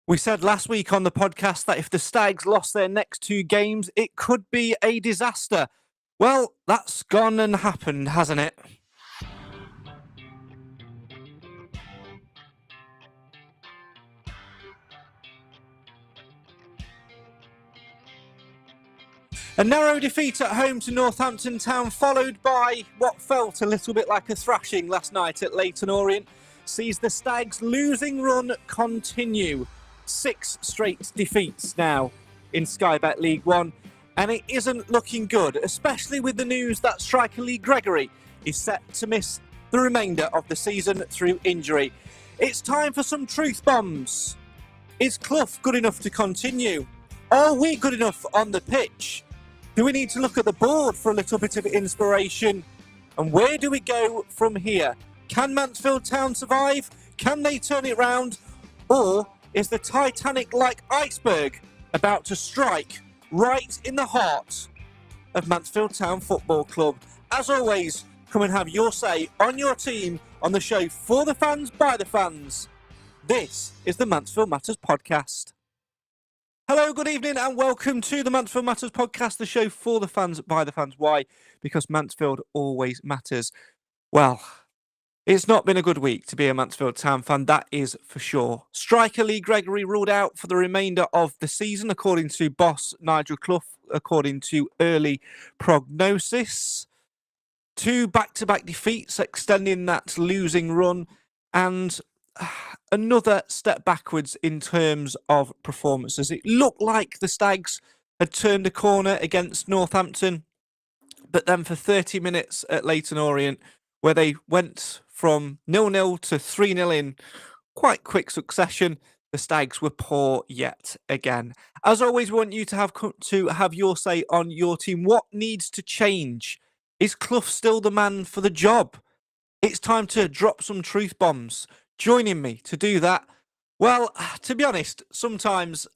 We said last week on the podcast that if the Stags lost their next two games, it could be a disaster. Well, that's gone and happened, hasn't it? A narrow defeat at home to Northampton Town, followed by what felt a little bit like a thrashing last night at Leyton Orient, sees the Stags' losing run continue. 6 straight defeats now in Sky Bet League One, and it isn't looking good, especially with the news that striker Lee Gregory is set to miss the remainder of the season through injury. It's time for some truth bombs. Is Clough good enough to continue? Are we good enough on the pitch? Do we need to look at the board for a little bit of inspiration? And where do we go from here? Can Mansfield Town survive? Can they turn it round? Or is the Titanic, like Iceberg, about to strike right in the heart of Mansfield Town Football Club? As always, come and have your say on your team on the show for the fans, by the fans. This is the Mansfield Matters Podcast. Hello, good evening, and welcome to the Mansfield Matters Podcast, the show for the fans, by the fans. Why? Because Mansfield always matters. Well, it's not been a good week to be a Mansfield Town fan, that is for sure. Striker Lee Gregory ruled out for the remainder of the season, according to boss Nigel Clough, according to early prognosis. 2 back-to-back defeats, extending that losing run, and another step backwards in terms of performances. It looked like the Stags had turned a corner against Northampton, but then for 30 minutes at Leyton Orient, where they went from 0-0 to 3-0 in quite quick succession, the Stags were poor yet again. As always, we want you to have your say on your team. What needs to change? Is Clough still the man for the job? It's time to drop some truth bombs. Joining me to do that, well, to be honest, sometimes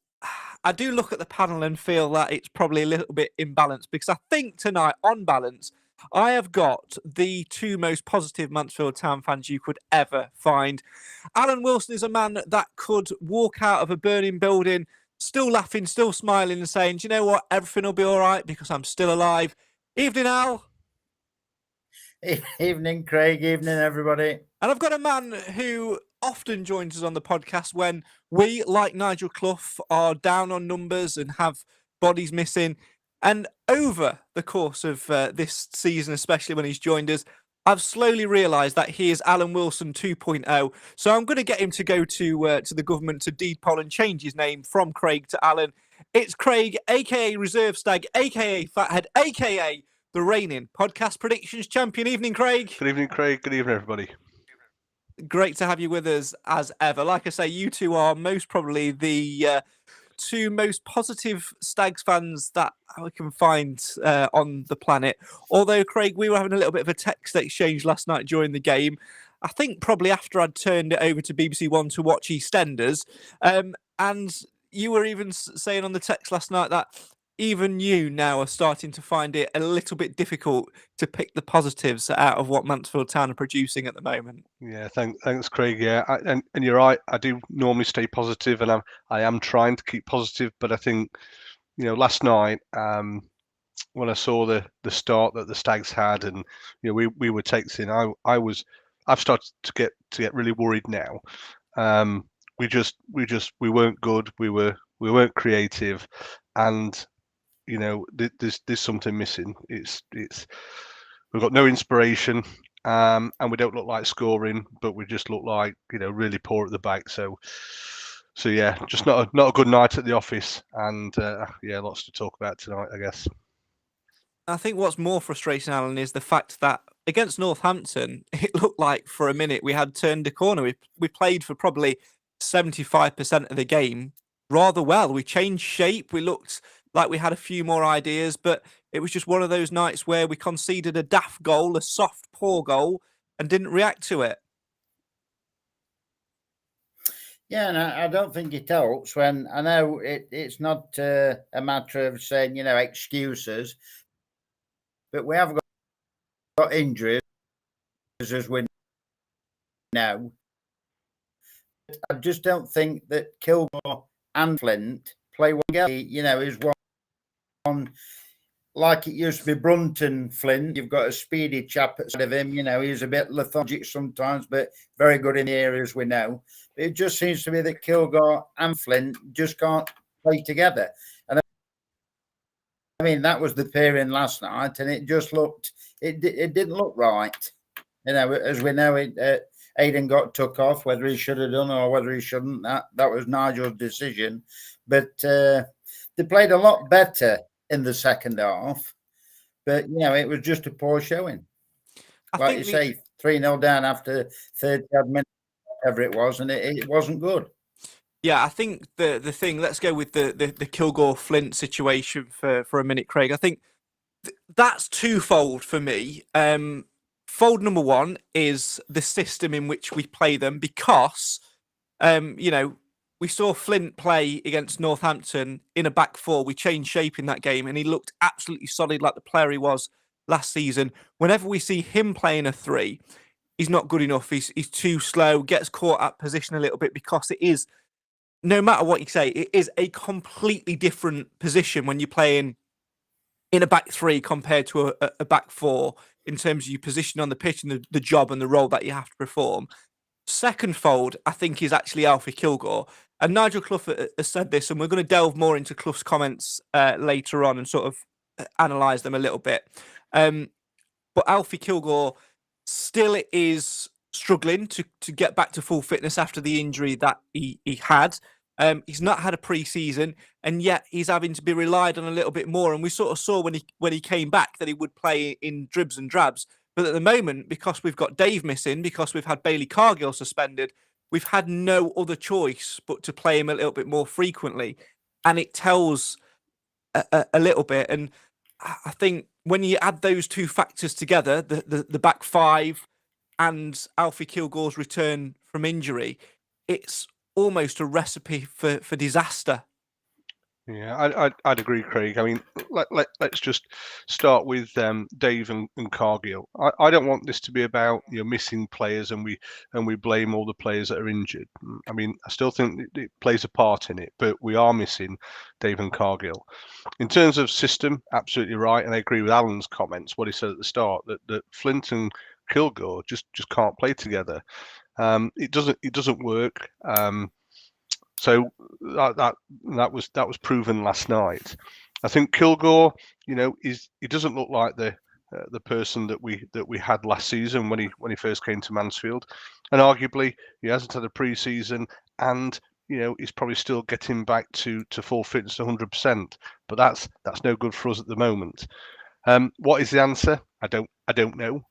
I do look at the panel and feel that it's probably a little bit imbalanced, because I think tonight, on balance, I have got the 2 most positive Mansfield Town fans you could ever find. Alan Wilson is a man that could walk out of a burning building, still laughing, still smiling and saying, do you know what, everything will be all right because I'm still alive. Evening, Al. Evening, Craig. Evening, everybody. And I've got a man who often joins us on the podcast when we, like Nigel Clough, are down on numbers and have bodies missing. And over the course of this season, especially when he's joined us, I've slowly realised that he is Alan Wilson 2.0. So I'm going to get him to go to the government to deed poll and change his name from Craig to Alan. It's Craig, a.k.a. Reserve Stag, a.k.a. Fathead, a.k.a. the reigning podcast predictions champion. Evening, Craig. Good evening, Craig. Good evening, everybody. Great to have you with us as ever. Like I say, you two are most probably the 2 most positive Stags fans that I can find on the planet. Although, Craig, we were having a little bit of a text exchange last night during the game. I think probably after I'd turned it over to BBC One to watch EastEnders. And you were even saying on the text last night that even you now are starting to find it a little bit difficult to pick the positives out of what Mansfield Town are producing at the moment. Yeah, thanks, Craig. Yeah, and you're right. I do normally stay positive, and I am trying to keep positive. But I think, last night, when I saw the start that the Stags had, and we were texting, I've started to get really worried now. We weren't good. We weren't creative, and there's something missing. It's we've got no inspiration, and we don't look like scoring, but we just look like really poor at the back. So yeah, just not a good night at the office, and lots to talk about tonight, I guess. I think what's more frustrating, Alan, is the fact that against Northampton, it looked like for a minute we had turned a corner. We played for probably 75% of the game rather well. We changed shape. We looked like we had a few more ideas, but it was just one of those nights where we conceded a daft goal, a soft, poor goal, and didn't react to it. Yeah, and I don't think it helps when I know it's not a matter of saying, excuses, but we have got injuries, as we know. I just don't think that Kilgore and Flint play well together. You know, is one like it used to be Brunton Flint. You've got a speedy chap at the side of him. You know, he's a bit lethargic sometimes, but very good in the areas we know. It just seems to be that Kilgore and Flint just can't play together. And I mean, that was the pairing last night, and it just looked, it didn't look right. You know, as we know, Aidan got took off, whether he should have done or whether he shouldn't. That was Nigel's decision. But they played a lot better in the second half. But, you know, it was just a poor showing. Like you say, 3-0 down after 30 odd minutes, whatever it was, and it wasn't good. Yeah, I think the thing, let's go with the Kilgore Flint situation for a minute, Craig. I think that's twofold for me. Fold number one is the system in which we play them, because, you know, we saw Flint play against Northampton in a back four. We changed shape in that game, and he looked absolutely solid like the player he was last season. Whenever we see him playing a three, he's not good enough. He's too slow, gets caught at position a little bit, because it is, no matter what you say, it is a completely different position when you're playing in a back three compared to a back four in terms of your position on the pitch and the job and the role that you have to perform. Second fold, I think, is actually Alfie Kilgore. And Nigel Clough has said this, and we're going to delve more into Clough's comments later on and sort of analyse them a little bit. But Alfie Kilgore still is struggling to get back to full fitness after the injury that he had. He's not had a pre-season, and yet he's having to be relied on a little bit more. And we sort of saw when he came back that he would play in dribs and drabs. But at the moment, because we've got Dave missing, because we've had Bailey Cargill suspended, we've had no other choice but to play him a little bit more frequently. And it tells a little bit. And I think when you add those two factors together, the back five and Alfie Kilgore's return from injury, it's almost a recipe for disaster. Yeah, I'd agree, Craig. I mean, let's just start with Dave and Cargill. I don't want this to be about, you know, missing players and we blame all the players that are injured. I mean, I still think it plays a part in it, but we are missing Dave and Cargill. In terms of system, absolutely right, and I agree with Alan's comments. What he said at the start, that Flint and Kilgore just can't play together. It doesn't work. So that was proven last night. I think Kilgore, you know, he doesn't look like the person that we had last season when he first came to Mansfield, and arguably he hasn't had a pre-season, and you know he's probably still getting back to full fitness 100%. But that's no good for us at the moment. What is the answer? I don't know.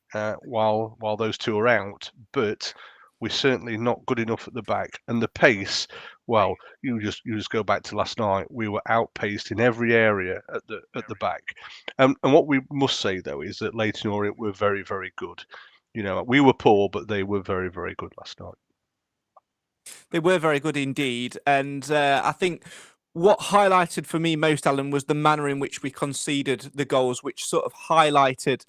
While those two are out, but we're certainly not good enough at the back, and the pace. Well, you just go back to last night. We were outpaced in every area at the back, and what we must say though is that Leyton Orient were very, very good. You know, we were poor, but they were very, very good last night. They were very good indeed, and I think what highlighted for me most, Alan, was the manner in which we conceded the goals, which sort of highlighted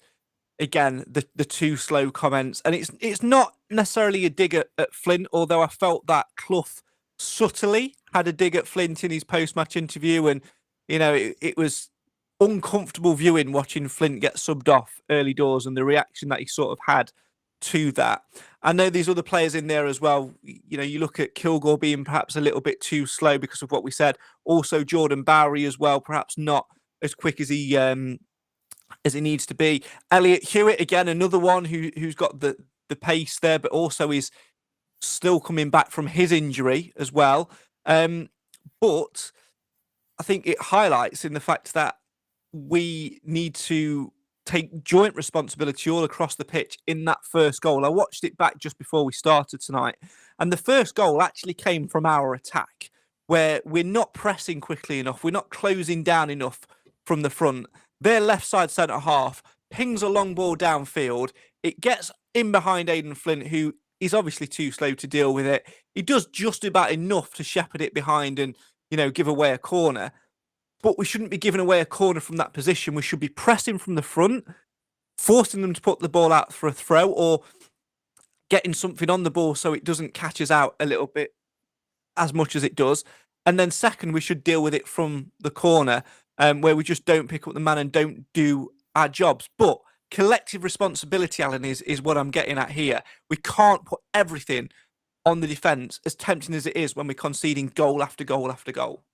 again the two slow comments. And it's not necessarily a dig at Flint, although I felt that Clough subtly had a dig at Flint in his post-match interview, and you know it was uncomfortable viewing watching Flint get subbed off early doors and the reaction that he sort of had to that. I know there's other players in there as well. You know, you look at Kilgore being perhaps a little bit too slow because of what we said. Also Jordan Bowery as well, perhaps not as quick as he needs to be. Elliot Hewitt, again, another one who's got the pace there, but also is still coming back from his injury as well. But I think it highlights in the fact that we need to take joint responsibility all across the pitch in that first goal. I watched it back just before we started tonight, and the first goal actually came from our attack, where we're not pressing quickly enough. We're not closing down enough from the front. Their left side centre half pings a long ball downfield. It gets in behind Aidan Flint, who is obviously too slow to deal with it. He does just about enough to shepherd it behind and, you know, give away a corner. But we shouldn't be giving away a corner from that position. We should be pressing from the front, forcing them to put the ball out for a throw, or getting something on the ball so it doesn't catch us out a little bit as much as it does. And then second, we should deal with it from the corner, where we just don't pick up the man and don't do our jobs. But collective responsibility, Alan, is what I'm getting at here. We can't put everything on the defence, as tempting as it is when we're conceding goal after goal after goal.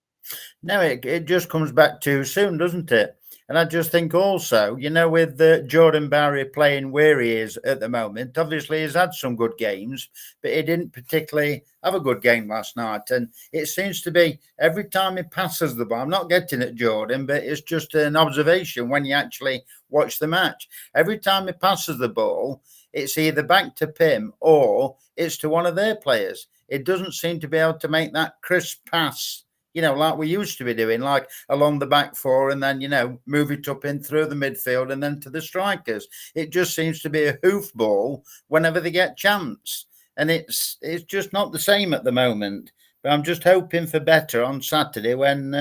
No, it just comes back too soon, doesn't it? And I just think also, with Jordan Barry playing where he is at the moment, obviously he's had some good games, but he didn't particularly have a good game last night. And it seems to be every time he passes the ball, I'm not getting at Jordan, but it's just an observation when you actually watch the match. Every time he passes the ball, it's either back to Pim or it's to one of their players. It doesn't seem to be able to make that crisp pass, like we used to be doing, like along the back four and then, move it up in through the midfield and then to the strikers. It just seems to be a hoof ball whenever they get chance. And it's just not the same at the moment. But I'm just hoping for better on Saturday when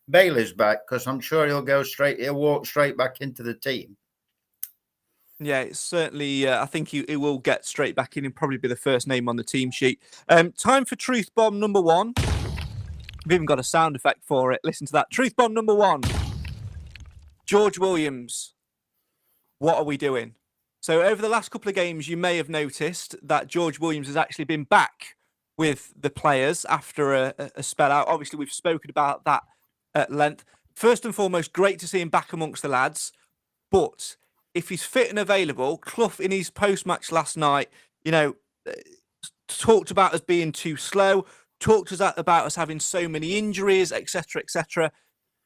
Bailey's back, because I'm sure he'll walk straight back into the team. Yeah, it's certainly, I think he will get straight back in and probably be the first name on the team sheet. Time for Truth Bomb number 1. We've even got a sound effect for it. Listen to that. Truth Bomb number 1. George Williams. What are we doing? So over the last couple of games, you may have noticed that George Williams has actually been back with the players after a spell out. Obviously, we've spoken about that at length. First and foremost, great to see him back amongst the lads. But if he's fit and available, Clough in his post-match last night, talked about us being too slow, talked about us having so many injuries, etc., etc.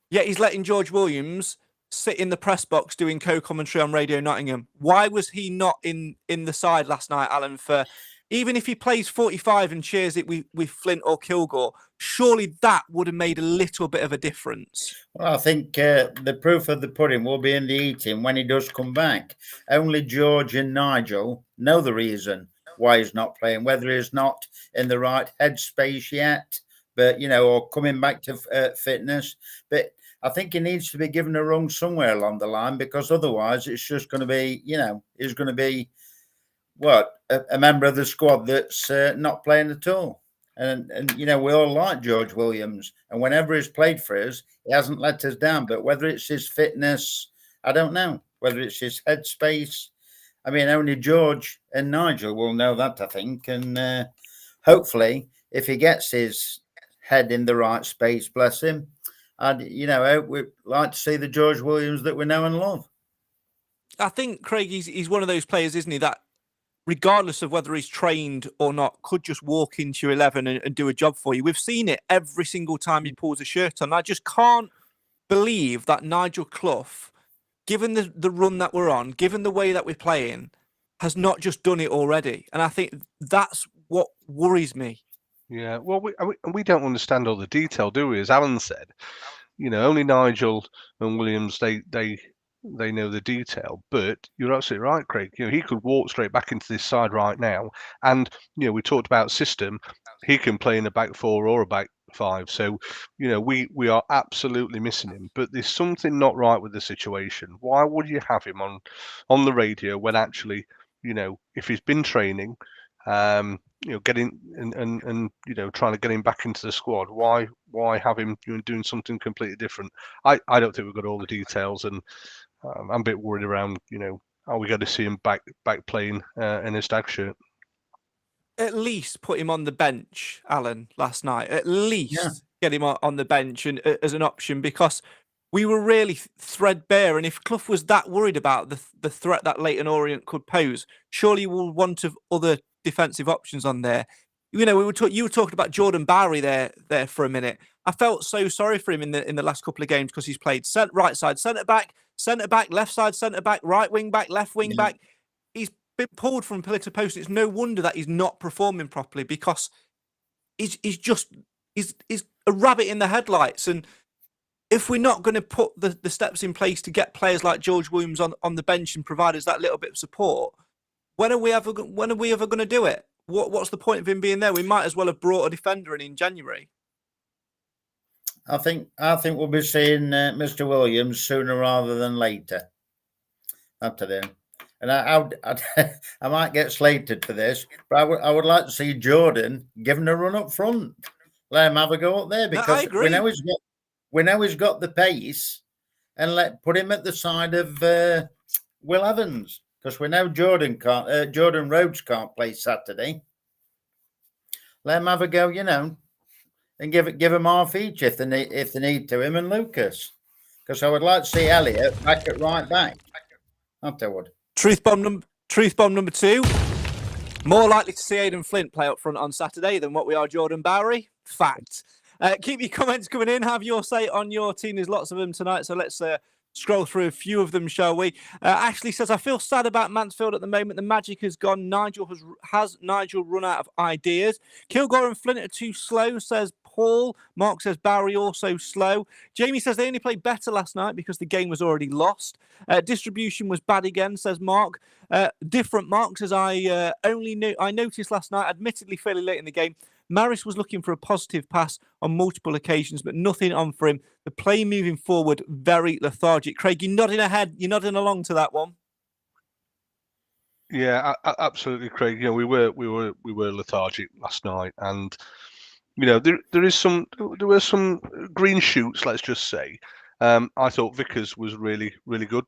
Yet he's letting George Williams sit in the press box doing co-commentary on Radio Nottingham. Why was he not in the side last night, Alan? For even if he plays 45 and cheers it with Flint or Kilgore, surely that would have made a little bit of a difference. Well, I think the proof of the pudding will be in the eating when he does come back. Only George and Nigel know the reason why he's not playing, whether he's not in the right headspace yet, but, or coming back to fitness. But I think he needs to be given a rung somewhere along the line, because otherwise it's just going to be, he's going to be, a member of the squad that's not playing at all. And we all like George Williams. And whenever he's played for us, he hasn't let us down. But whether it's his fitness, I don't know. Whether it's his headspace, I mean, only George and Nigel will know that, I think. And hopefully, if he gets his head in the right space, bless him, we'd like to see the George Williams that we know and love. I think, Craig, he's one of those players, isn't he, that regardless of whether he's trained or not, could just walk into your 11 and do a job for you. We've seen it every single time he pulls a shirt on. I just can't believe that Nigel Clough, given the run that we're on, given the way that we're playing, has not just done it already. And I think that's what worries me. Yeah, well, we don't understand all the detail, do we? As Alan said, only Nigel and Williams, they know the detail. But you're absolutely right, Craig. He could walk straight back into this side right now. And, we talked about system. He can play in a back four or a back five. So, we are absolutely missing him. But there's something not right with the situation. Why would you have him on the radio when actually, if he's been training, getting and trying to get him back into the squad? Why have him doing something completely different? I don't think we've got all the details, and I'm a bit worried around, are we going to see him back playing in his Stag shirt? At least put him on the bench, Alan, last night. At least get him on the bench and as an option, because we were really threadbare. And if Clough was that worried about the threat that Leyton Orient could pose, surely we'll want other defensive options on there. You were talking about Jordan Barry there for a minute. I felt so sorry for him in the last couple of games, because he's played right side centre back, left side centre back, right wing back, left wing back. He's been pulled from pillar to post. It's no wonder that he's not performing properly, because he's a rabbit in the headlights. And if we're not going to put the steps in place to get players like George Williams on the bench and provide us that little bit of support, when are we ever going to do it? What's the point of him being there? We might as well have brought a defender in January. I think we'll be seeing Mr. Williams sooner rather than later. After them, and I might get slated for this, but I would like to see Jordan given a run up front. let him have a go up there, No, I because agree. we know he's got the pace, and put him at the side of Will Evans, because we know Jordan Rhodes can't play Saturday. Let him have a go, and give him half each if they need to, him and Lucas, because I would like to see Elliot back at right back. I would. Truth bomb number 2. More likely to see Aidan Flint play up front on Saturday than what we are Jordan Bowery. Fact. Keep your comments coming in. Have your say on your team. There's lots of them tonight, so let's scroll through a few of them, shall we? Ashley says, I feel sad about Mansfield at the moment. The magic has gone. Has Nigel run out of ideas? Kilgore and Flint are too slow, says Paul. Mark says Bowery also slow. Jamie says they only played better last night because the game was already lost. Distribution was bad again, says Mark. Different Mark says, I noticed last night, admittedly fairly late in the game, Maris was looking for a positive pass on multiple occasions, but nothing on for him. The play moving forward, very lethargic. Craig, you're nodding along to that one. Yeah, absolutely, Craig. We were lethargic last night, and there were some green shoots. Let's just say, I thought Vickers was really, really good.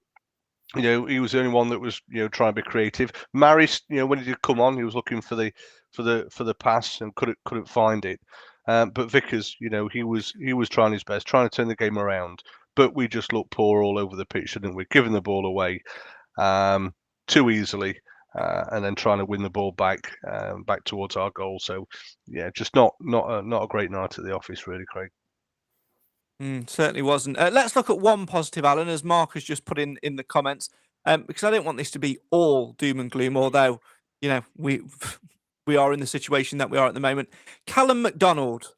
He was the only one that was trying to be creative. Maris, when he did come on, he was looking for the pass and couldn't find it. But Vickers, he was trying his best, trying to turn the game around. But we just looked poor all over the pitch, didn't we? Giving the ball away too easily, and then trying to win the ball back towards our goal. So yeah, just not a great night at the office, really, Craig. Certainly wasn't. Let's look at one positive, Alan, as Mark has just put in the comments, because I don't want this to be all doom and gloom, although, we are in the situation that we are at the moment. Callum McDonald,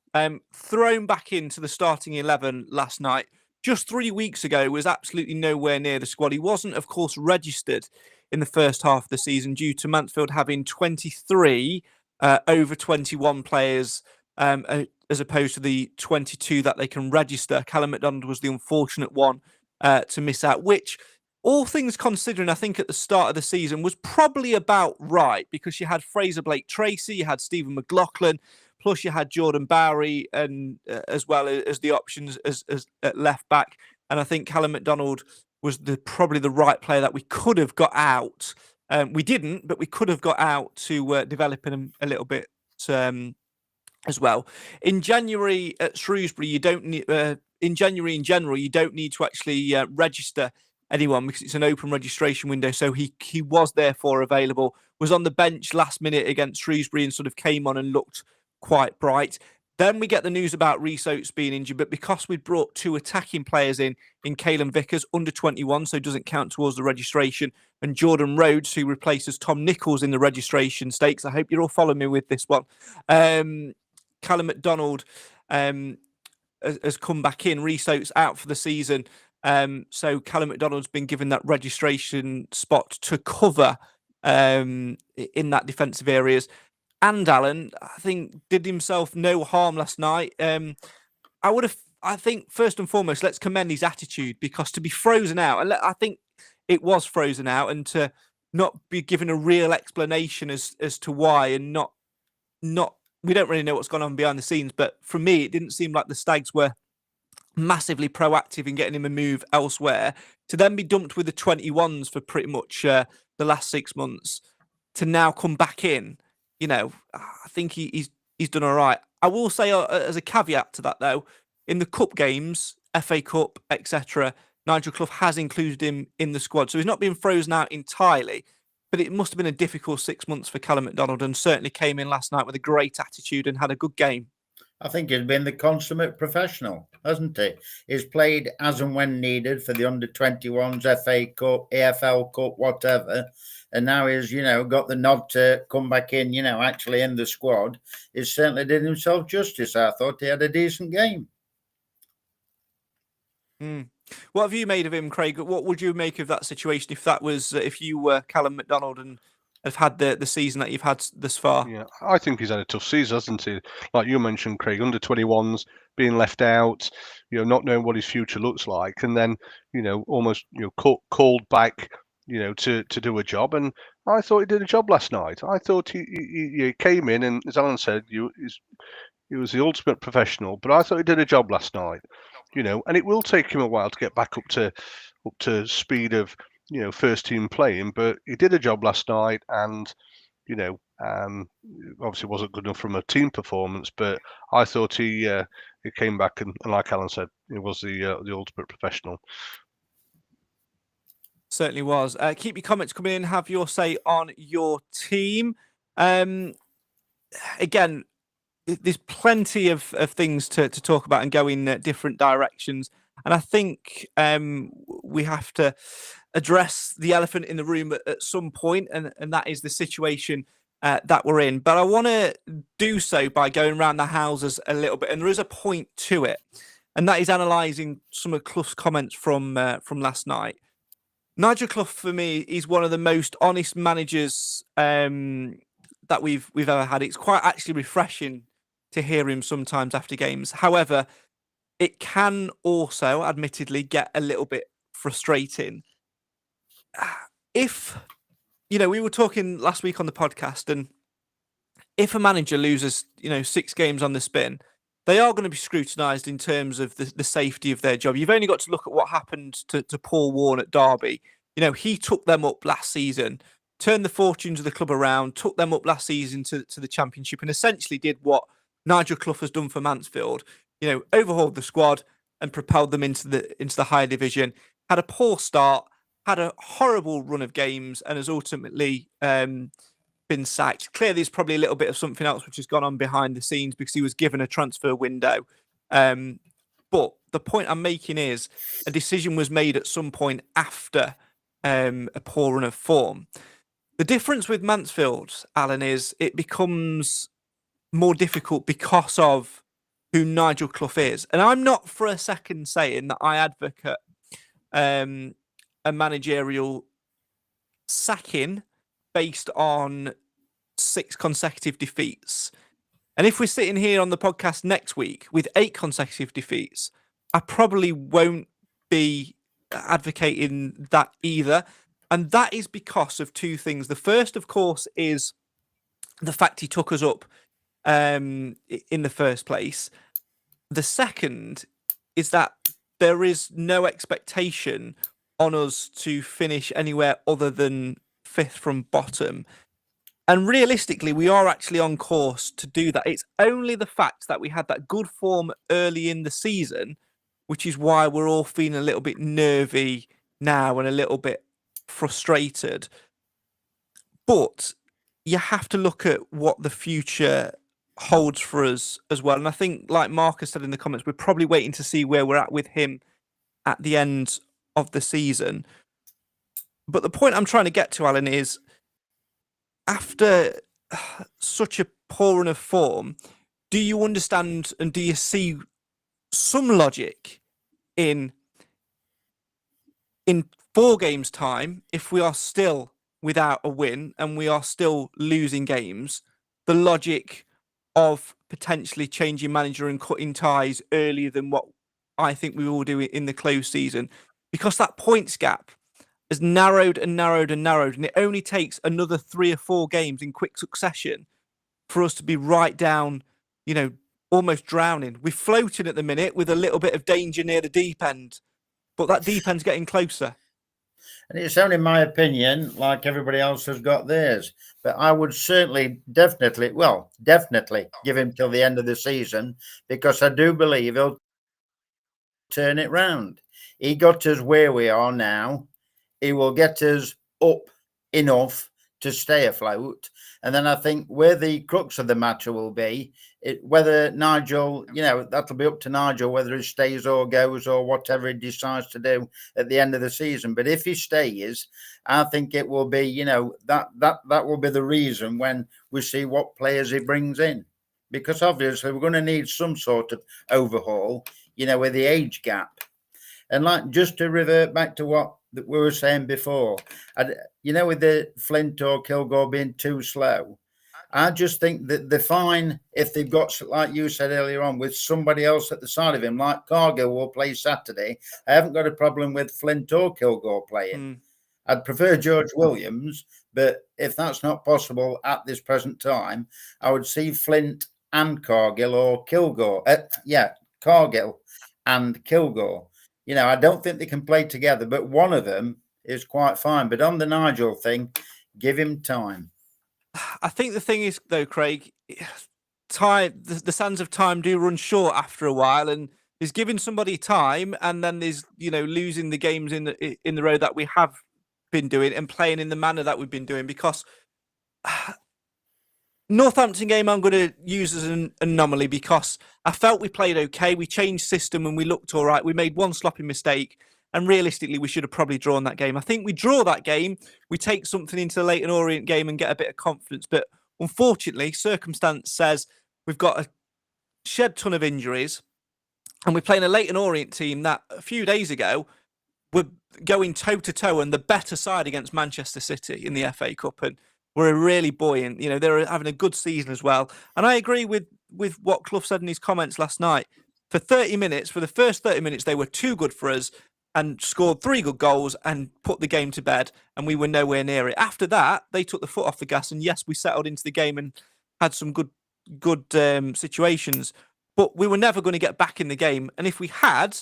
thrown back into the starting 11 last night, just 3 weeks ago, was absolutely nowhere near the squad. He wasn't, of course, registered in the first half of the season due to Mansfield having 23 over 21 players, as opposed to the 22 that they can register. Callum McDonald was the unfortunate one to miss out, which, all things considering, I think at the start of the season was probably about right, because you had Fraser Blake-Tracy, you had Stephen McLaughlin, plus you had Jordan Bowery, and as well as the options as at left back. And I think Callum McDonald was probably the right player that we could have got out. We didn't, but we could have got out to develop him a little bit as well. In January at Shrewsbury, you don't need. In January, in general, you don't need to actually register anyone because it's an open registration window. So he was therefore available. Was on the bench last minute against Shrewsbury and sort of came on and looked quite bright. Then we get the news about Reece Oates being injured, but because we'd brought 2 attacking players in Caelan Vickers, under 21, so doesn't count towards the registration, and Jordan Rhodes, who replaces Tom Nichols in the registration stakes. I hope you're all following me with this one. Callum McDonald has come back in. Reece Oates out for the season. So Callum McDonald's been given that registration spot to cover in that defensive areas. And Alan, I think, did himself no harm last night. I think, first and foremost, let's commend his attitude, because to be frozen out, and I think it was frozen out, and to not be given a real explanation as to why, and not we don't really know what's gone on behind the scenes, but for me, it didn't seem like the Stags were massively proactive in getting him a move elsewhere, to then be dumped with the 21s for pretty much the last 6 months, to now come back in. I think he's done all right. I will say, as a caveat to that, though, in the cup games, FA Cup, etc., Nigel Clough has included him in the squad. So he's not been frozen out entirely, but it must have been a difficult 6 months for Callum McDonald, and certainly came in last night with a great attitude and had a good game. I think he's been the consummate professional, hasn't he? He's played as and when needed for the under-21s, FA Cup, AFL Cup, whatever. And now he's, got the nod to come back in, actually in the squad. He certainly did himself justice. I thought he had a decent game. What have you made of him, Craig? What would you make of that situation if you were Callum McDonald and have had the season that you've had thus far? Yeah, I think he's had a tough season, hasn't he? Like you mentioned, Craig, under 21s, being left out, not knowing what his future looks like, and then, almost, called back, to do a job. And I thought he did a job last night. I thought he came in, and as Alan said, He was the ultimate professional, but I thought he did a job last night. And it will take him a while to get back up to speed of first team playing, but he did a job last night, and obviously wasn't good enough from a team performance, but I thought he came back and like Alan said, he was the ultimate professional. Certainly was. Keep your comments coming in. Have your say on your team. Again, there's plenty of things to talk about and go in different directions. And I think we have to address the elephant in the room at some point, and that is the situation that we're in. But I want to do so by going around the houses a little bit. And there is a point to it, and that is analysing some of Clough's comments from last night. Nigel Clough, for me, is one of the most honest managers that we've ever had. It's quite actually refreshing to hear him sometimes after games. However, it can also, admittedly, get a little bit frustrating. If, we were talking last week on the podcast, and if a manager loses, 6 games on the spin, they are going to be scrutinised in terms of the safety of their job. You've only got to look at what happened to Paul Warne at Derby. He took them up last season, turned the fortunes of the club around, took them up last season to the Championship, and essentially did what Nigel Clough has done for Mansfield. Overhauled the squad and propelled them into the higher division. Had a poor start, had a horrible run of games, and has ultimately been sacked. Clearly, there's probably a little bit of something else which has gone on behind the scenes because he was given a transfer window. But the point I'm making is a decision was made at some point after a poor run of form. The difference with Mansfield, Alan, is it becomes more difficult because of who Nigel Clough is. And I'm not for a second saying that I advocate a managerial sacking based on 6 consecutive defeats. And if we're sitting here on the podcast next week with 8 consecutive defeats, I probably won't be advocating that either. And that is because of 2 things. The first, of course, is the fact he took us up in the first place. The second is that there is no expectation on us to finish anywhere other than 5th from bottom. And realistically, we are actually on course to do that. It's only the fact that we had that good form early in the season, which is why we're all feeling a little bit nervy now and a little bit frustrated. But you have to look at what the future holds for us as well. And I think, like Marcus said in the comments, we're probably waiting to see where we're at with him at the end of the season. But the point I'm trying to get to, Alan, is after such a poor run of form, do you understand and do you see some logic in 4 games' time, if we are still without a win and we are still losing games, the logic of potentially changing manager and cutting ties earlier than what I think we will do in the close season? Because that points gap has narrowed and narrowed and narrowed, and it only takes another 3 or 4 games in quick succession for us to be right down, almost drowning. We're floating at the minute with a little bit of danger near the deep end, but that deep end's getting closer. And it's only my opinion, like everybody else has got theirs. But I would certainly, definitely give him till the end of the season, because I do believe he'll turn it round. He got us where we are now. He will get us up enough to stay afloat. And then I think where the crux of the matter will be, whether Nigel, that'll be up to Nigel, whether he stays or goes or whatever he decides to do at the end of the season. But if he stays, I think it will be, that will be the reason when we see what players he brings in. Because obviously we're going to need some sort of overhaul, with the age gap. And just to revert back to what we were saying before, with the Flint or Kilgore being too slow, I just think that they're fine if they've got, like you said earlier on, with somebody else at the side of him, like Cargill will play Saturday. I haven't got a problem with Flint or Kilgore playing. I'd prefer George Williams, but if that's not possible at this present time, I would see Flint and Cargill, or Kilgore. Cargill and Kilgore. You know, I don't think they can play together, but one of them is quite fine. But on the Nigel thing, give him time. I think the thing is, though, Craig, the sands of time do run short after a while, and is giving somebody time, and then there's losing the games in the row that we have been doing and playing in the manner that we've been doing. Because Northampton game I'm going to use as an anomaly, because I felt we played okay. We changed system and we looked all right. We made one sloppy mistake, and realistically we should have probably drawn that game. I think we draw that game, we take something into the Leyton Orient game and get a bit of confidence. But unfortunately, circumstance says we've got a shed ton of injuries, and we're playing a Leyton Orient team that a few days ago were going toe-to-toe and the better side against Manchester City in the FA Cup, and were really buoyant. They're having a good season as well. And I agree with what Clough said in his comments last night. For the first 30 minutes, they were too good for us and scored 3 good goals and put the game to bed, and we were nowhere near it. After that, they took the foot off the gas, and yes, we settled into the game and had some good situations, but we were never going to get back in the game. And if we had,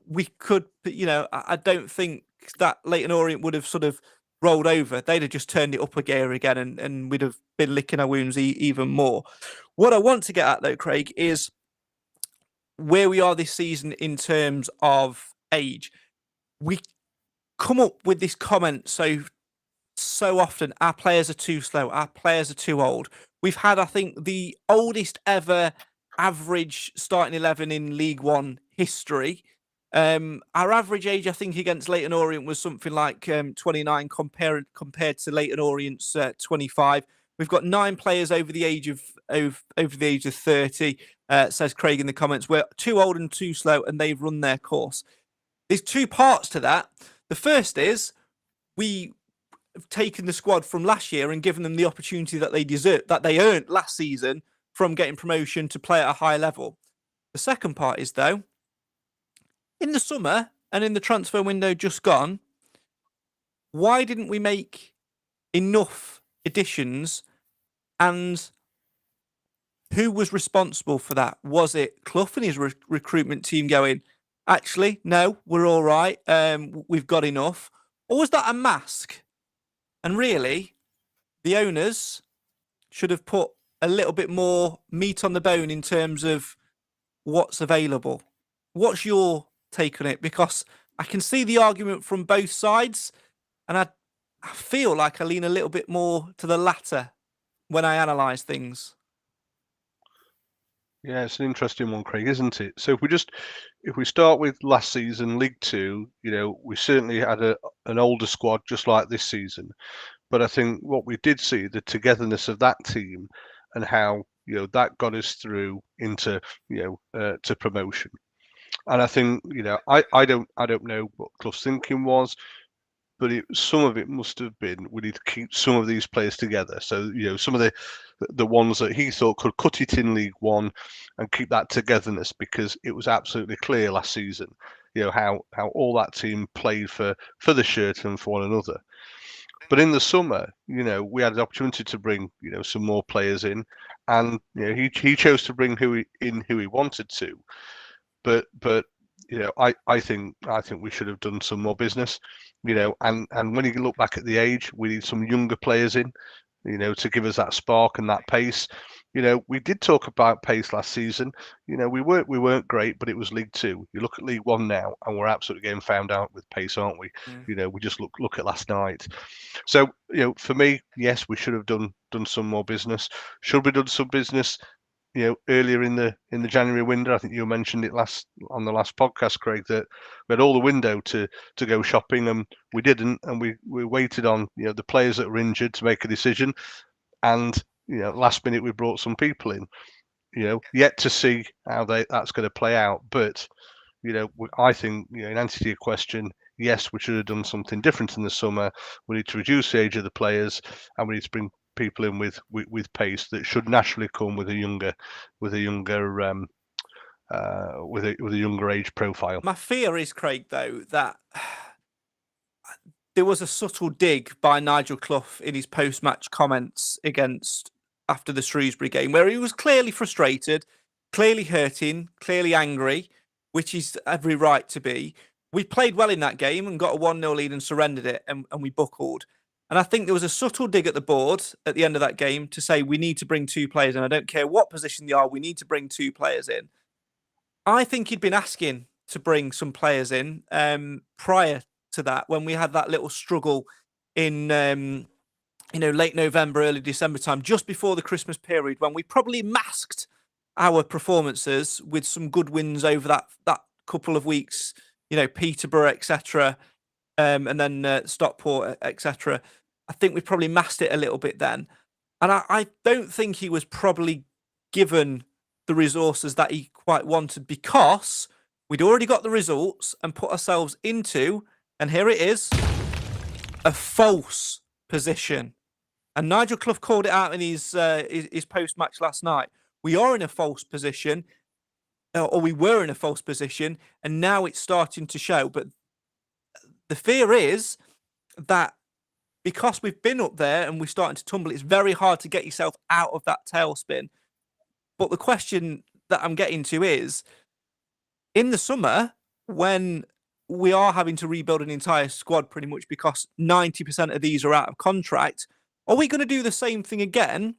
we could, I don't think that Leyton Orient would have sort of rolled over. They'd have just turned it up a gear again, and we'd have been licking our wounds even more. What I want to get at, though, Craig, is where we are this season in terms of age. We come up with this comment so often: our players are too slow, our players are too old. We've had, I think, the oldest ever average starting 11 in League One history. Our average age, I think, against Leyton Orient was something like 29 compared to Leyton Orient's 25. We've got 9 players over the age of 30. Says Craig in the comments. We're too old and too slow, and they've run their course. There's 2 parts to that. The first is we have taken the squad from last year and given them the opportunity that they deserve, that they earned last season from getting promotion to play at a high level. The second part is, though, in the summer and in the transfer window just gone, why didn't we make enough additions, and who was responsible for that? Was it Clough and his recruitment team going, actually, no, we're all right, we've got enough? Or was that a mask? And really, the owners should have put a little bit more meat on the bone in terms of what's available. What's your take on it? Because I can see the argument from both sides, and I feel like I lean a little bit more to the latter when I analyse things. Yeah, it's an interesting one, Craig, isn't it? So if we start with last season, League Two, we certainly had an older squad just like this season. But I think what we did see, the togetherness of that team and how, that got us through into, to promotion. And I think, I don't know what Clough's thinking was, but some of it must have been, we need to keep some of these players together. So, some of the ones that he thought could cut it in League One and keep that togetherness, because it was absolutely clear last season, how all that team played for the shirt and for one another. But in the summer, we had the opportunity to bring, some more players in, and he chose to bring who he wanted to. But I think we should have done some more business, and when you look back at the age, we need some younger players in, to give us that spark and that pace. We did talk about pace last season. We weren't great, but it was League Two. You look at League One now, and we're absolutely getting found out with pace, aren't we? We just look at last night. So for me, yes, we should have done some more business. Should we done some business earlier in the January window? I think you mentioned it on the last podcast, Craig, that we had all the window to go shopping, and we didn't, and we waited on the players that were injured to make a decision, and last minute we brought some people in. Yet to see how that's going to play out. But I think in answer to your question, yes, we should have done something different in the summer. We need to reduce the age of the players, and we need to bring people in with pace that should naturally come with a younger age profile. My fear is, Craig, though, that there was a subtle dig by Nigel Clough in his post-match comments against after the Shrewsbury game, where he was clearly frustrated, clearly hurting, clearly angry, which is every right to be. We played well in that game and got a 1-0 lead and surrendered it, and we buckled. And I think there was a subtle dig at the board at the end of that game to say we need to bring 2 players in. I don't care what position they are, we need to bring 2 players in. I think he'd been asking to bring some players in prior to that, when we had that little struggle in late November, early December time, just before the Christmas period, when we probably masked our performances with some good wins over that couple of weeks, Peterborough, etc., and then Stockport, etc. I think we probably masked it a little bit then. And I don't think he was probably given the resources that he quite wanted, because we'd already got the results and put ourselves into, and here it is, a false position. And Nigel Clough called it out in his post-match last night. We are in a false position, or we were in a false position, and now it's starting to show. But the fear is that because we've been up there and we're starting to tumble, it's very hard to get yourself out of that tailspin. But the question that I'm getting to is, in the summer, when we are having to rebuild an entire squad pretty much because 90% of these are out of contract, are we going to do the same thing again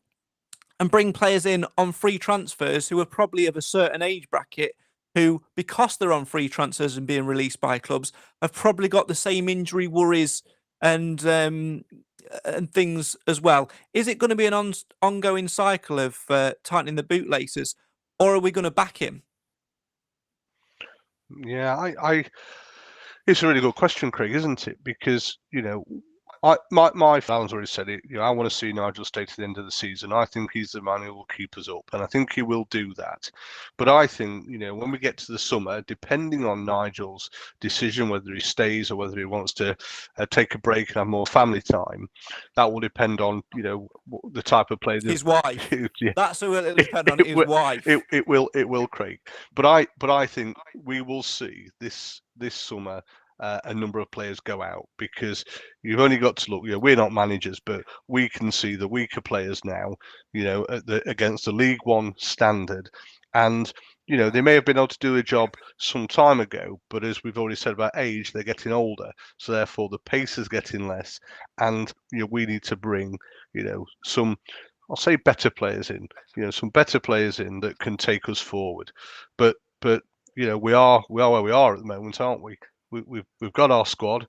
and bring players in on free transfers who are probably of a certain age bracket, who, because they're on free transfers and being released by clubs, have probably got the same injury worries and things as well? Is it going to be an ongoing cycle of tightening the bootlaces, or are we going to back him? Yeah, it's a really good question, Craig, isn't it? Because, my fans already said it. I want to see Nigel stay to the end of the season. I think he's the man who will keep us up, and I think he will do that. But I think, when we get to the summer, depending on Nigel's decision, whether he stays or whether he wants to take a break and have more family time, that will depend on, the type of player. His wife. Yeah. That's who it'll depend on. His wife. It will, Craig. But I think we will see this summer a number of players go out, because you've only got to look. We're not managers, but we can see the weaker players now. Against the League One standard, and they may have been able to do a job some time ago, but as we've already said about age, they're getting older, so therefore the pace is getting less, and we need to bring some, I'll say, better players in. Some better players in that can take us forward. But we are where we are at the moment, aren't we? We've got our squad.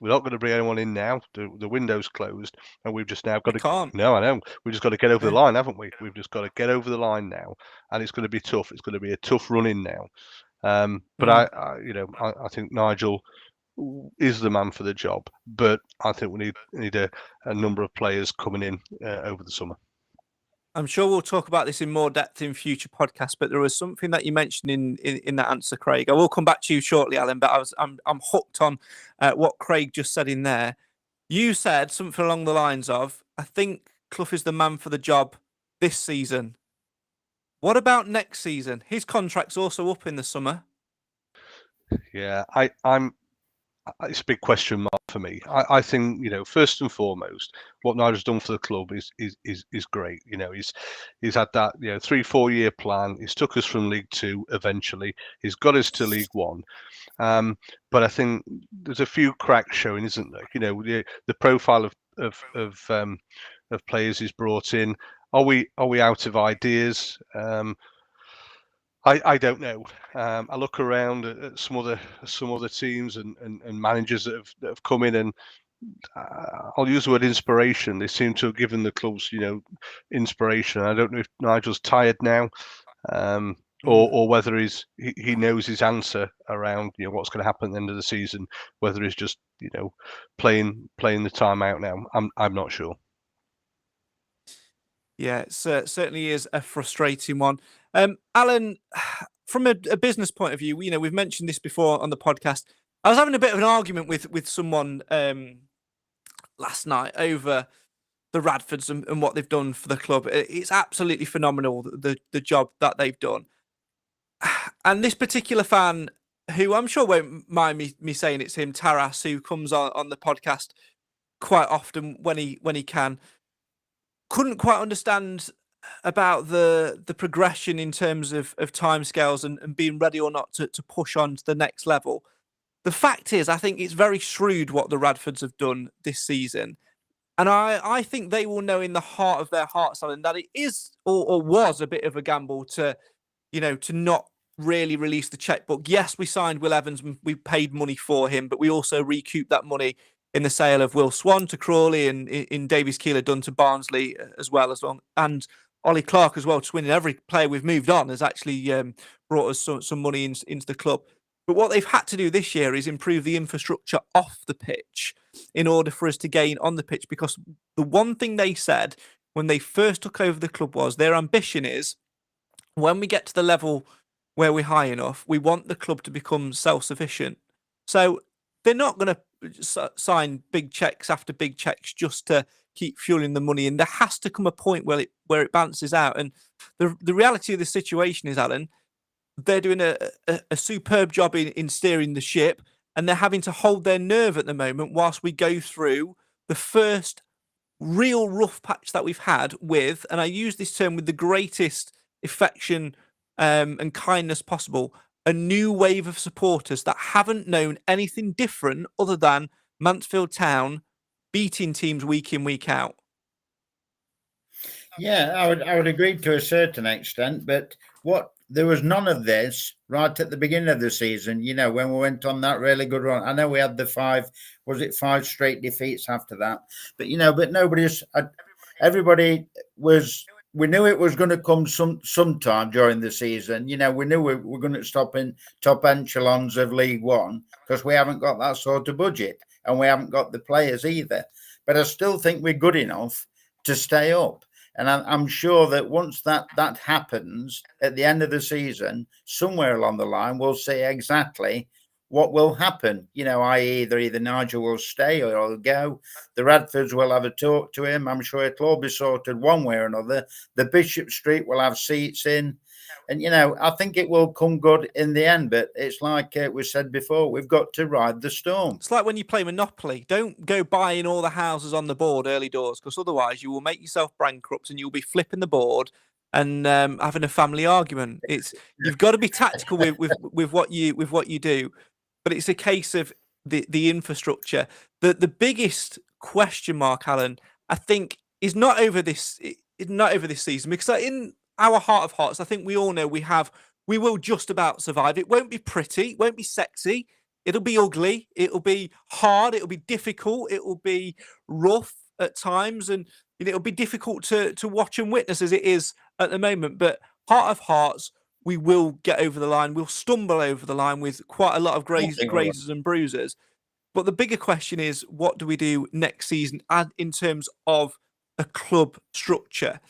We're not going to bring anyone in now. The window's closed, and we've just now got to. Can't. No, I know. We've just got to get over the line, haven't we? We've just got to get over the line now, and it's going to be tough. It's going to be a tough run in now. But I think Nigel is the man for the job. But I think we need a number of players coming in over the summer. I'm sure we'll talk about this in more depth in future podcasts, but there was something that you mentioned in that answer, Craig. I will come back to you shortly, Alan, but I'm hooked on what Craig just said in there. You said something along the lines of, I think Clough is the man for the job this season. What about next season? His contract's also up in the summer. Yeah, it's a big question mark for me. I think, first and foremost, what Nigel's done for the club is great. He's had that 3-4 year plan. He's took us from League Two eventually. He's got us to League One. But I think there's a few cracks showing, isn't there? The profile of players he's brought in. Are we out of ideas? I don't know. I look around at some other teams and managers that have come in, and I'll use the word inspiration. They seem to have given the clubs, inspiration. I don't know if Nigel's tired now, or whether he knows his answer around what's going to happen at the end of the season. Whether he's just playing the time out now. I'm not sure. Yeah, it certainly is a frustrating one. Alan, from a business point of view, we've mentioned this before on the podcast. I was having a bit of an argument with someone last night over the Radfords and what they've done for the club. It's absolutely phenomenal, the job that they've done. And this particular fan, who I'm sure won't mind me saying it's him, Taras, who comes on the podcast quite often when he can, couldn't quite understand about the progression in terms of timescales and being ready or not to push on to the next level. The fact is, I think it's very shrewd what the Radfords have done this season. And I think they will know in the heart of their hearts, Alan, that it is or was a bit of a gamble to not really release the checkbook. Yes, we signed Will Evans, we paid money for him, but we also recouped that money in the sale of Will Swan to Crawley and in Davies Keeler done to Barnsley as well, and Ollie Clark as well, to win. Every player we've moved on has actually brought us some money into the club. But what they've had to do this year is improve the infrastructure off the pitch in order for us to gain on the pitch, because the one thing they said when they first took over the club was their ambition is, when we get to the level where we're high enough, we want the club to become self-sufficient. So they're not going to sign big checks after big checks just to keep fueling the money. And there has to come a point where it balances out. And the reality of the situation is, Alan, they're doing a superb job in steering the ship, and they're having to hold their nerve at the moment whilst we go through the first real rough patch that we've had with, and I use this term with the greatest affection and kindness possible, a new wave of supporters that haven't known anything different other than Mansfield Town beating teams week in, week out. Yeah, I would agree to a certain extent, but there was none of this right at the beginning of the season, when we went on that really good run. I know we had the five straight defeats after that, but everybody was, we knew it was going to come sometime during the season. We knew we were going to stop in top echelons of League One because we haven't got that sort of budget and we haven't got the players either. But I still think we're good enough to stay up. And I'm sure that once that happens at the end of the season, somewhere along the line, we'll see exactly what will happen. I.e. either Nigel will stay or he'll go. The Radfords will have a talk to him. I'm sure it'll all be sorted one way or another. The Bishop Street will have seats in. And, I think it will come good in the end. But it's like we said before, we've got to ride the storm. It's like when you play Monopoly. Don't go buying all the houses on the board early doors, because otherwise you will make yourself bankrupt and you'll be flipping the board and having a family argument. You've got to be tactical with what you do. But it's a case of the infrastructure. The biggest question mark, Alan, I think, is not over this season, because in our heart of hearts, I think we all know we will just about survive. It won't be pretty, it won't be sexy, it'll be ugly, it'll be hard, it'll be difficult, it will be rough at times, and it'll be difficult to watch and witness as it is at the moment. But heart of hearts, we will get over the line. We'll stumble over the line with quite a lot of grazes and bruises. But the bigger question is, what do we do next season in terms of a club structure?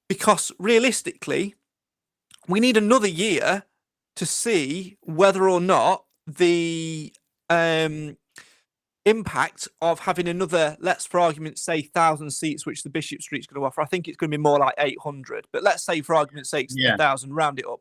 Because realistically, we need another year to see whether or not the impact of having another, let's for argument's sake, 1,000 seats, which the Bishop Street's going to offer. I think it's going to be more like 800, but let's say for argument's sake, 1,000, round it up.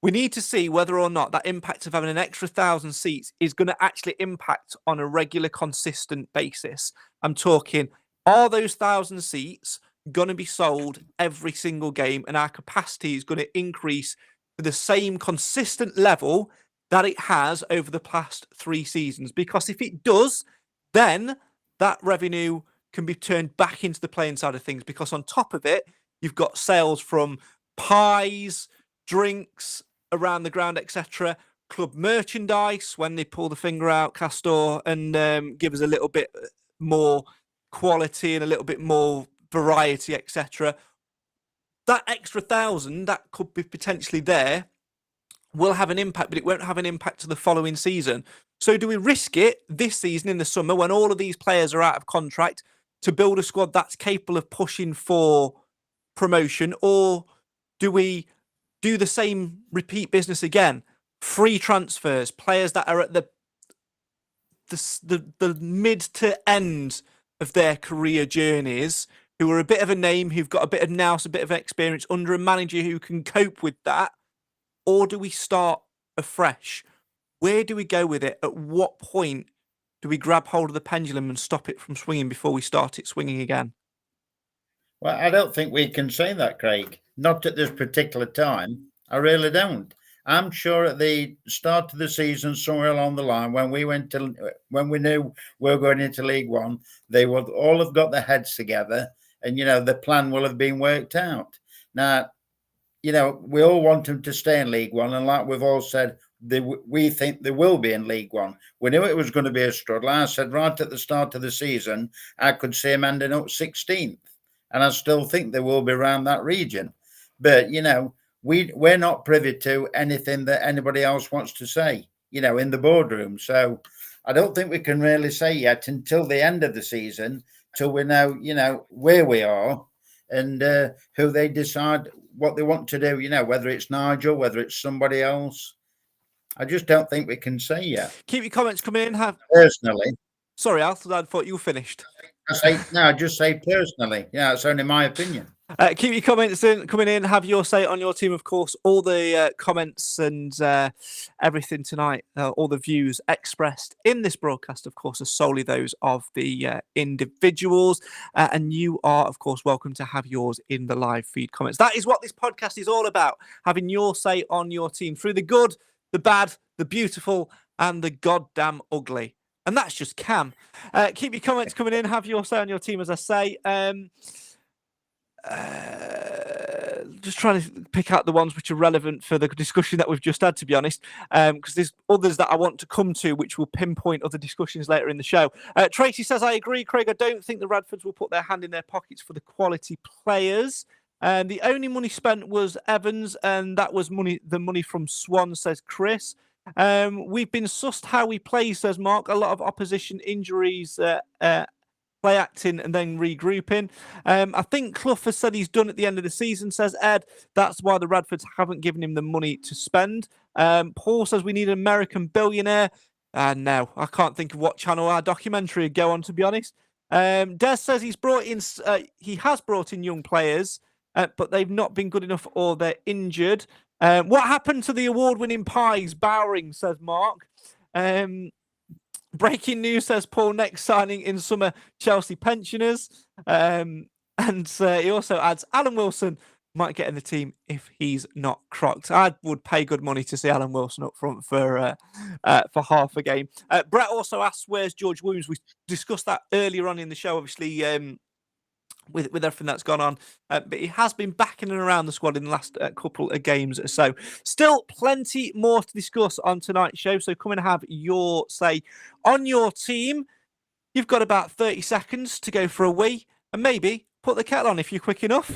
We need to see whether or not that impact of having an extra 1,000 seats is going to actually impact on a regular, consistent basis. I'm talking, are those 1,000 seats going to be sold every single game, and our capacity is going to increase to the same consistent level that it has over the past 3 seasons? Because if it does, then that revenue can be turned back into the playing side of things, because on top of it, you've got sales from pies, drinks around the ground, etc., club merchandise when they pull the finger out, Castor, and give us a little bit more quality and a little bit more variety, etc. That extra 1,000 that could be potentially there will have an impact, but it won't have an impact to the following season. So do we risk it this season in the summer when all of these players are out of contract to build a squad that's capable of pushing for promotion, or do we do the same repeat business again? Free transfers, players that are at the mid to end of their career journeys, who are a bit of a name, who've got a bit of nous, a bit of experience under a manager who can cope with that? Or do we start afresh? Where do we go with it? At what point do we grab hold of the pendulum and stop it from swinging before we start it swinging again? Well, I don't think we can say that, Craig. Not at this particular time. I really don't. I'm sure at the start of the season, somewhere along the line, when we knew we were going into League One, they would all have got their heads together, and the plan will have been worked out. Now, we all want them to stay in League One, and like we've all said, we think they will be in League One. We knew it was going to be a struggle. I said right at the start of the season, I could see them ending up 16th. And I still think they will be around that region. But, we're not privy to anything that anybody else wants to say, in the boardroom. So I don't think we can really say yet until the end of the season, till we know, where we are and who they decide what they want to do, whether it's Nigel, whether it's somebody else. I just don't think we can say yet. Keep your comments coming in. Personally. Sorry, Al, I thought you were finished. I just say personally. Yeah, it's only my opinion. Keep your comments coming in. Have your say on your team, of course. All the comments and everything tonight, all the views expressed in this broadcast, of course, are solely those of the individuals. And you are, of course, welcome to have yours in the live feed comments. That is what this podcast is all about, having your say on your team through the good, the bad, the beautiful, and the goddamn ugly. And that's just Cam. Keep your comments coming in. Have your say on your team, as I say. Just trying to pick out the ones which are relevant for the discussion that we've just had, to be honest, because there's others that I want to come to which will pinpoint other discussions later in the show. Tracy says, I agree, Craig. I don't think the Radfords will put their hand in their pockets for the quality players. The only money spent was Evans, and that was the money from Swan, says Chris. We've been sussed how we play, says Mark. A lot of opposition injuries, play acting and then regrouping. I think Clough has said he's done at the end of the season, says Ed. That's why the Radfords haven't given him the money to spend. Paul says we need an American billionaire. No, I can't think of what channel our documentary would go on, to be honest. Des says he has brought in young players, but they've not been good enough or they're injured. What happened to the award-winning pies? Bowring, says Mark. Breaking news, says Paul, next signing in summer, Chelsea pensioners. And he also adds, Alan Wilson might get in the team if he's not crocked. I would pay good money to see Alan Wilson up front for half a game. Brett also asks, where's George Williams? We discussed that earlier on in the show, obviously, with everything that's gone on. But he has been back in and around the squad in the last couple of games. So still plenty more to discuss on tonight's show. So come and have your say on your team. You've got about 30 seconds to go for a wee and maybe put the kettle on if you're quick enough.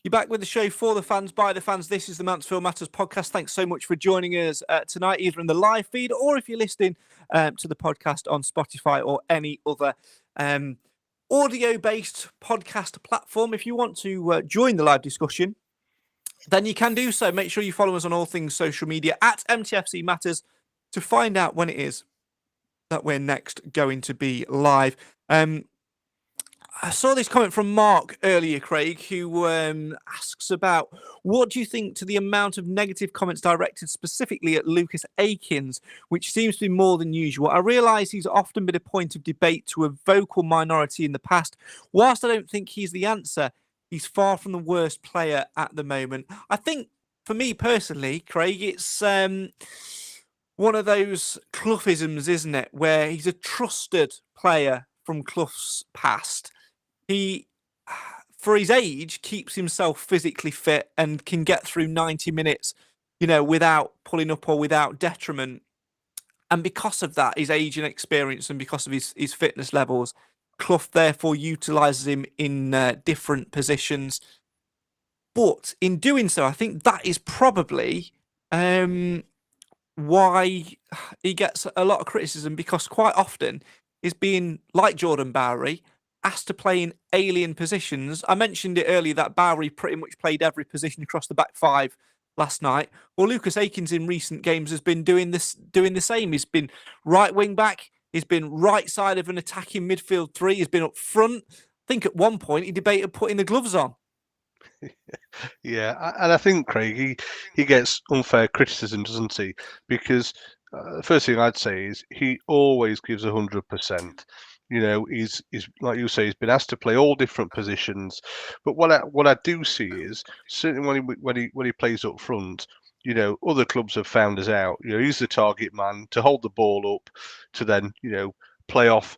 You're back with the show for the fans, by the fans. This is the Mansfield Matters Podcast. Thanks so much for joining us tonight, either in the live feed or if you're listening to the podcast on Spotify or any other audio-based podcast platform. If you want to join the live discussion, then you can do so. Make sure you follow us on all things social media at MTFC Matters to find out when it is that we're next going to be live. I saw this comment from Mark earlier, Craig, who asks about what do you think to the amount of negative comments directed specifically at Lucas Akins, which seems to be more than usual. I realise he's often been a point of debate to a vocal minority in the past. Whilst I don't think he's the answer, he's far from the worst player at the moment. I think, for me personally, Craig, it's one of those Cloughisms, isn't it, where he's a trusted player from Clough's past. He, for his age, keeps himself physically fit and can get through 90 minutes, without pulling up or without detriment. And because of that, his age and experience, and because of his fitness levels, Clough therefore utilises him in different positions. But in doing so, I think that is probably why he gets a lot of criticism, because quite often he's being, like Jordan Bowery, asked to play in alien positions. I mentioned it earlier that Bowery pretty much played every position across the back five last night. Well, Lucas Akins in recent games has been doing the same. He's been right wing back. He's been right side of an attacking midfield three. He's been up front. I think at one point he debated putting the gloves on. Yeah, and I think, Craig, he gets unfair criticism, doesn't he? Because the first thing I'd say is he always gives 100%. You know, he's like you say, he's been asked to play all different positions. But what I do see is certainly when he plays up front, you know, other clubs have found us out. You know, he's the target man to hold the ball up, to then, you know, play off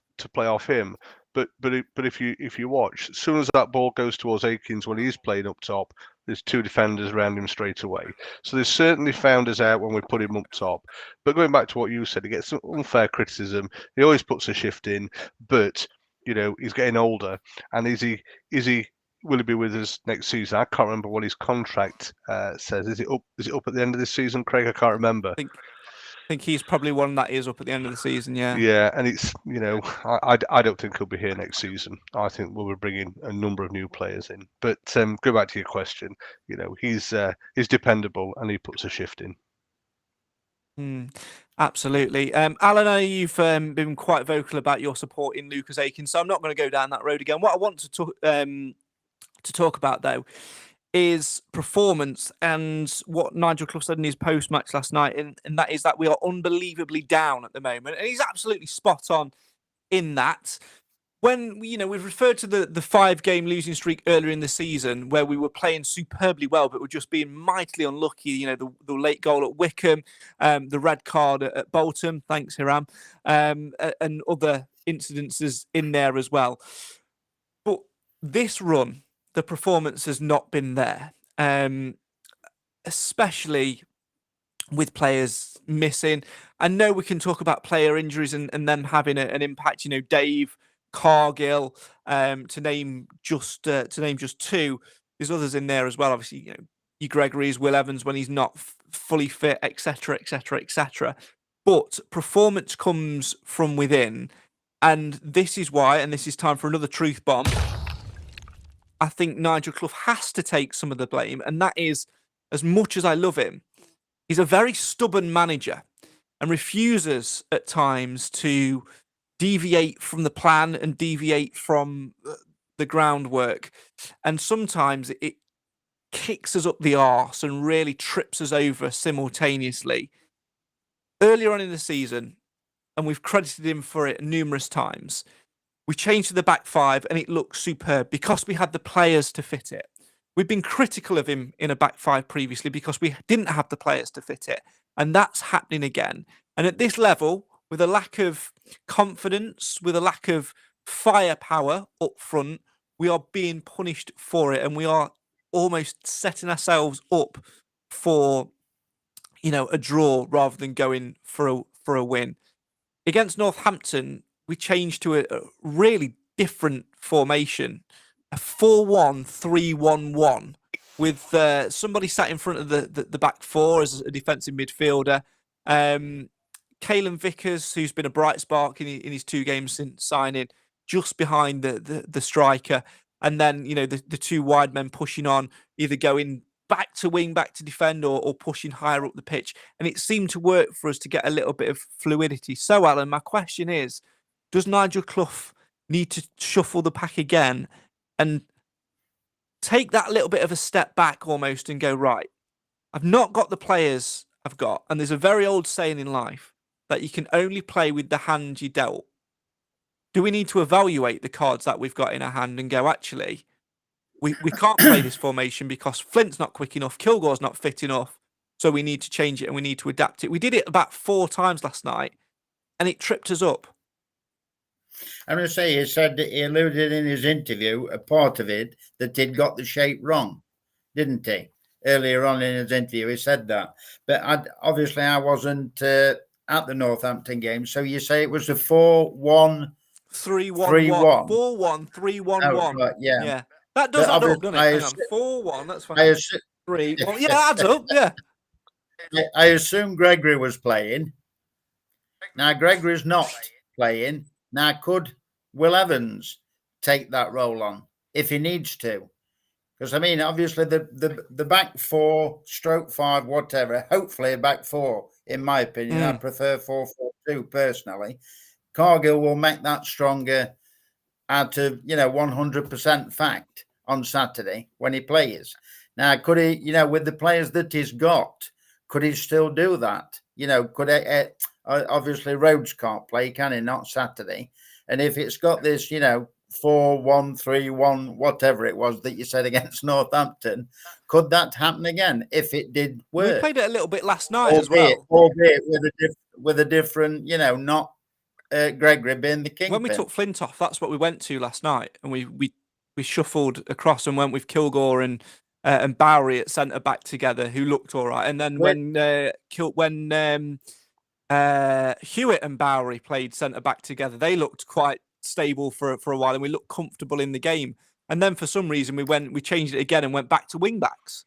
him. But if you watch, as soon as that ball goes towards Akins when he's playing up top, there's two defenders around him straight away. So they've certainly found us out when we put him up top. But going back to what you said, he gets unfair criticism. He always puts a shift in, but you know, he's getting older. And will he be with us next season? I can't remember what his contract says. Is it up at the end of this season, Craig? I can't remember. I think he's probably one that is up at the end of the season, yeah. Yeah, and it's, you know, I don't think he'll be here next season. I think we'll be bringing a number of new players in. But go back to your question, you know, he's dependable and he puts a shift in. Absolutely. Alan, I know you've been quite vocal about your support in Lucas Akins, so I'm not going to go down that road again. What I want to talk about, though, is performance and what Nigel Clough said in his post-match last night, and that is that we are unbelievably down at the moment. And he's absolutely spot on in that. When, you know, we've referred to the 5-game losing streak earlier in the season where we were playing superbly well, but were just being mightily unlucky, you know, the late goal at Wickham, the red card at Bolton, thanks Hiram, and other incidences in there as well. But this run, the performance has not been there, especially with players missing. I know we can talk about player injuries and them having an impact. You know, Dave, Cargill, to name just two. There's others in there as well. Obviously, you know, Lee Gregory's, Will Evans when he's not fully fit, etc., etc., etc. But performance comes from within, and this is why. And this is time for another truth bomb. I think Nigel Clough has to take some of the blame, and that is, as much as I love him, he's a very stubborn manager and refuses at times to deviate from the plan and deviate from the groundwork. And sometimes it kicks us up the arse and really trips us over simultaneously. Earlier on in the season, and we've credited him for it numerous times, we changed to the back five and it looked superb because we had the players to fit it. We've been critical of him in a back five previously because we didn't have the players to fit it. And that's happening again. And at this level, with a lack of confidence, with a lack of firepower up front, we are being punished for it. And we are almost setting ourselves up for, you know, a draw rather than going for a win. Against Northampton, we changed to a really different formation, a 4-1-3-1-1, with somebody sat in front of the back four as a defensive midfielder. Caelan Vickers, who's been a bright spark in his 2 games since signing, just behind the striker. And then, you know, the two wide men pushing on, either going back to wing, back to defend, or pushing higher up the pitch. And it seemed to work for us to get a little bit of fluidity. So, Alan, my question is, does Nigel Clough need to shuffle the pack again and take that little bit of a step back almost and go, right, I've not got the players I've got. And there's a very old saying in life that you can only play with the hand you dealt. Do we need to evaluate the cards that we've got in our hand and go, actually, we can't play this formation because Flint's not quick enough, Kilgore's not fit enough, so we need to change it and we need to adapt it. We did it about 4 times last night and it tripped us up. I'm going to say, he said that he alluded in his interview, a part of it, that he'd got the shape wrong, didn't he? Earlier on in his interview, he said that. But obviously, I wasn't at the Northampton game. So you say it was a 4-1-3-1. 4-1-3-1-1. Oh, right, yeah. Yeah. That does add up, doesn't it? Hang on. 4-1, that's fine. 3-1. Yeah, that adds up, yeah. I assume Gregory was playing. Now Gregory's not playing. Now could Will Evans take that role on if he needs to? Because I mean, obviously the back four, stroke five, whatever. Hopefully a back four, in my opinion. I prefer 4-4-2 personally. Cargill will make that stronger out of 100% fact on Saturday when he plays. Now, could he, with the players that he's got, could he still do that? Could he, obviously Rhodes can't play, can he? Not Saturday. And if it's got this, 4-1-3-1, whatever it was that you said against Northampton, could that happen again if it did work? We played it a little bit last night as well. Albeit with a different, not Gregory being the king. When we took Flint off, that's what we went to last night, and we shuffled across and went with Kilgore and Bowery at centre back together, who looked all right. And then when Hewitt and Bowery played centre back together, they looked quite stable for a while, and we looked comfortable in the game. And then for some reason we changed it again and went back to wing backs.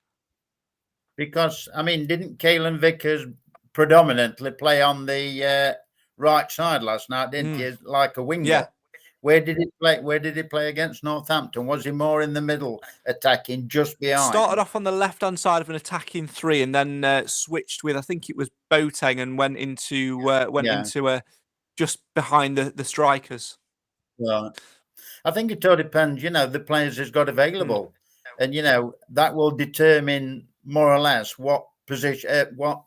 Because I mean, didn't Caelan Vickers predominantly play on the right side last night? Didn't he, like a winger? Yeah. Where did he play? Where did he play against Northampton? Was he more in the middle, attacking just behind? Started off on the left-hand side of an attacking three, and then switched with, I think it was Boateng, and went into just behind the strikers. Right. I think it all depends. The players he's got available, and that will determine more or less what position, what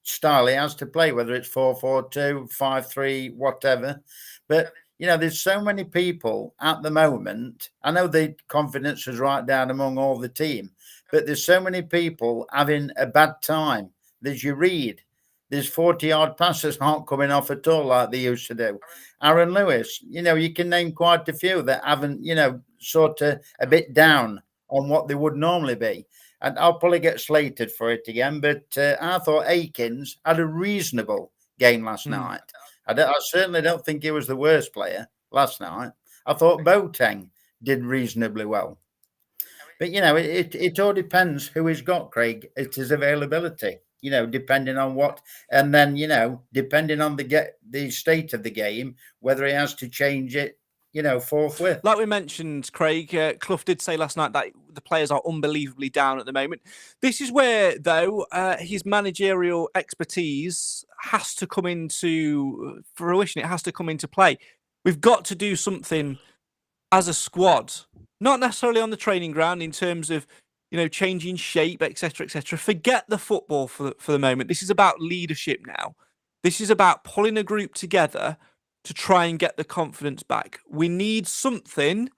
style he has to play, whether it's 4-4-2, 5-3, whatever. But there's so many people at the moment. I know the confidence is right down among all the team, but there's so many people having a bad time. There's you read, there's 40-yard passes aren't coming off at all like they used to do. Aaron Lewis, you can name quite a few that haven't, sort of a bit down on what they would normally be. And I'll probably get slated for it again, but I thought Akins had a reasonable game last night. I certainly don't think he was the worst player last night. I thought Boateng did reasonably well. But, it all depends who he's got, Craig. It's his availability, depending on what. And then, depending on the state of the game, whether he has to change it, forthwith. Like we mentioned, Craig, Clough did say last night that the players are unbelievably down at the moment. This is where, though, his managerial expertise has to come into fruition. It has to come into play. We've got to do something as a squad, not necessarily on the training ground in terms of, changing shape, etc., etc. Forget the football for the moment. This is about leadership now. This is about pulling a group together to try and get the confidence back. We need something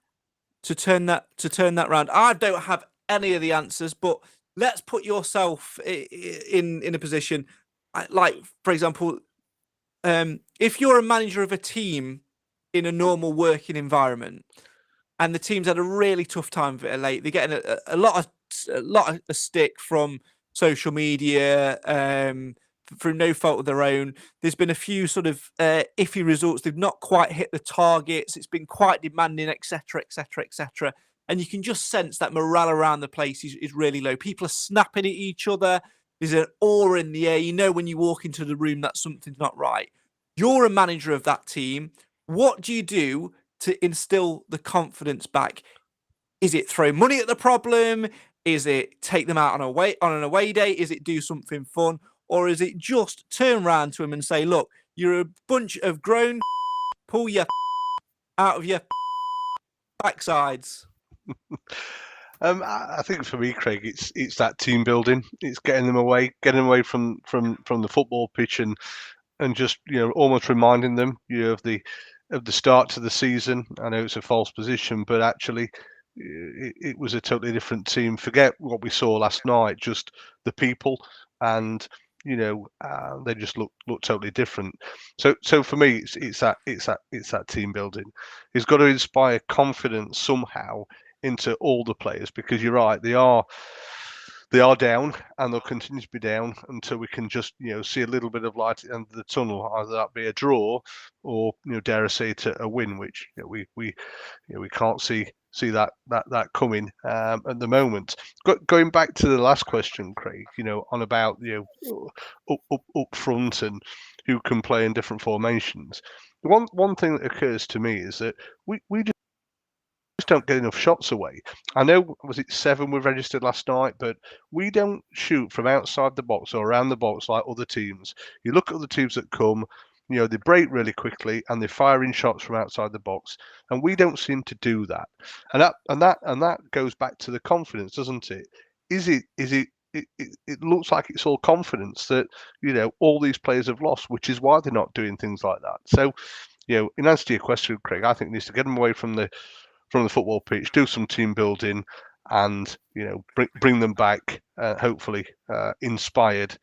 to turn that round. I don't have any of the answers, but let's put yourself in a position, like, for example, if you're a manager of a team in a normal working environment, and the team's had a really tough time of it late, they're getting a lot of stick from social media, through no fault of their own. There's been a few sort of iffy results. They've not quite hit the targets. It's been quite demanding, etc., etc., etc. And you can just sense that morale around the place is really low. People are snapping at each other. There's an aura in the air. When you walk into the room that something's not right. You're a manager of that team. What do you do to instill the confidence back? Is it throw money at the problem? Is it take them out on an away day? Is it do something fun? Or is it just turn around to him and say, look, you're a bunch of grown, pull your out of your backsides? I think for me, Craig, it's that team building. It's getting them away from the football pitch and just almost reminding them of the start to the season. I know it's a false position, but actually it was a totally different team. Forget what we saw last night, just the people, and they just look totally different. So for me, it's that team building. He's got to inspire confidence somehow into all the players, because you're right, they are down, and they'll continue to be down until we can just see a little bit of light at the end of the tunnel, either that be a draw or dare I say it, a win, which we can't see see that coming at the moment. Going back to the last question, Craig, on about up front and who can play in different formations. One thing that occurs to me is that we just don't get enough shots away. I know, was it 7 we registered last night, but we don't shoot from outside the box or around the box like other teams. You look at the teams that come, they break really quickly and they're firing shots from outside the box, and we don't seem to do that. And that goes back to the confidence, doesn't it? It looks like it's all confidence that all these players have lost, which is why they're not doing things like that. So, in answer to your question, Craig, I think it needs to get them away from the football pitch, do some team building, and bring them back, hopefully inspired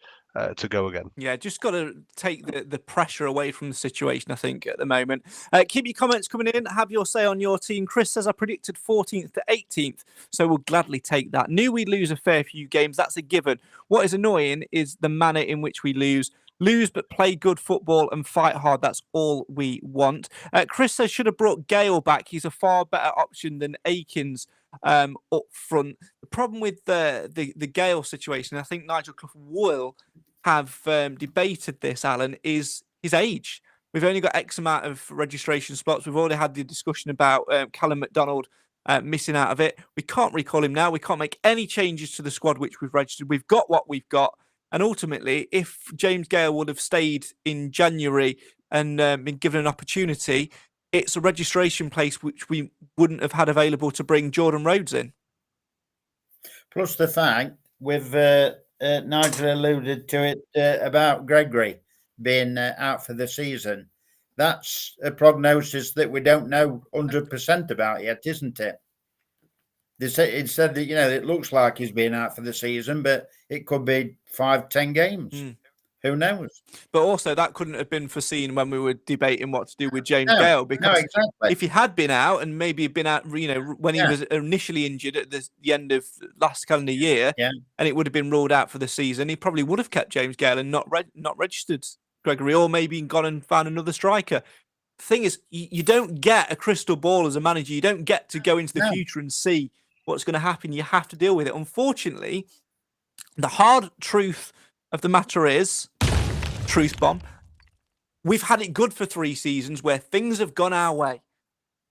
to go again. Yeah, just got to take the pressure away from the situation, I think, at the moment. Keep your comments coming in. Have your say on your team. Chris says, I predicted 14th to 18th, so we'll gladly take that. Knew we'd lose a fair few games. That's a given. What is annoying is the manner in which we lose. Lose, but play good football and fight hard. That's all we want. Chris says, should have brought Gale back. He's a far better option than Akins up front. The problem with the Gale situation, I think Nigel Clough will have debated this, Alan, is his age. We've only got X amount of registration spots. We've already had the discussion about Callum McDonald missing out of it. We can't recall him now. We can't make any changes to the squad which we've registered. We've got what we've got. And ultimately, if James Gale would have stayed in January and been given an opportunity, it's a registration place which we wouldn't have had available to bring Jordan Rhodes in. Plus the fact, with Nigel alluded to it about Gregory being out for the season. That's a prognosis that we don't know 100% about yet, isn't it? It said that, it looks like he's been out for the season, but it could be 5-10 games. Who knows? But also, that couldn't have been foreseen when we were debating what to do with James Gale, because exactly. If he had been out, and maybe been out, when he was initially injured at the end of last calendar year, and it would have been ruled out for the season, he probably would have kept James Gale and not registered Gregory, or maybe gone and found another striker. The thing is, you don't get a crystal ball as a manager. You don't get to go into the future and see what's going to happen. You have to deal with it. Unfortunately, the hard truth of the matter is, truth bomb, we've had it good for 3 seasons where things have gone our way.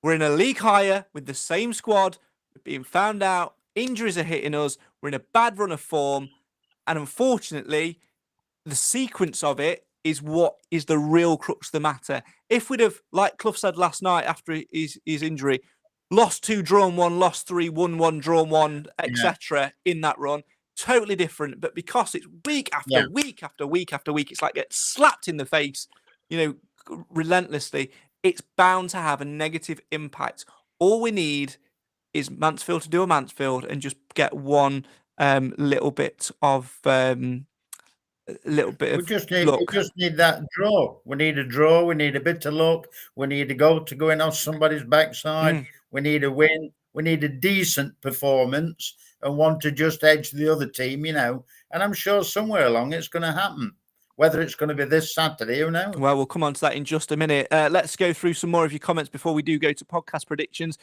We're in a league higher with the same squad, we're being found out, injuries are hitting us, we're in a bad run of form, and unfortunately, the sequence of it is what is the real crux of the matter. If we'd have, like Clough said last night after his injury, lost 2, drawn 1, lost 3, won 1, drawn 1, etc. in that run, totally different. But because it's week after week after week after week, it's like get slapped in the face, relentlessly. It's bound to have a negative impact. All we need is Mansfield to do a Mansfield and just get one little bit of We just need that draw. We need a draw. We need a bit of luck. We need a goal to go in on somebody's backside. We need a win. We need a decent performance and one to just edge the other team, And I'm sure somewhere along it's going to happen. Whether it's going to be this Saturday, who knows? Well, we'll come on to that in just a minute. Let's go through some more of your comments before we do go to podcast predictions.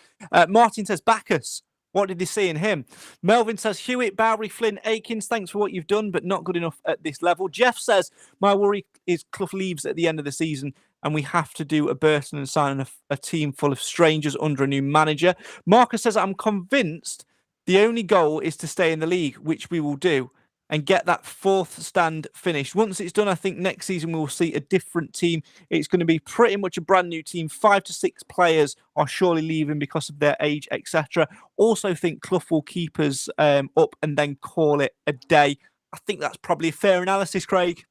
Martin says, Bacchus. What did he see in him? Melvin says, Hewitt, Bowery, Flynn, Akins, thanks for what you've done, but not good enough at this level. Jeff says, my worry is Clough leaves at the end of the season and we have to do a Burton and sign a team full of strangers under a new manager. Marcus says, I'm convinced the only goal is to stay in the league, which we will do, and get that 4th stand finished. Once it's done, I think next season we will see a different team. It's going to be pretty much a brand new team. 5 to 6 players are surely leaving because of their age, etc. Also think Clough will keep us up and then call it a day. I think that's probably a fair analysis, Craig.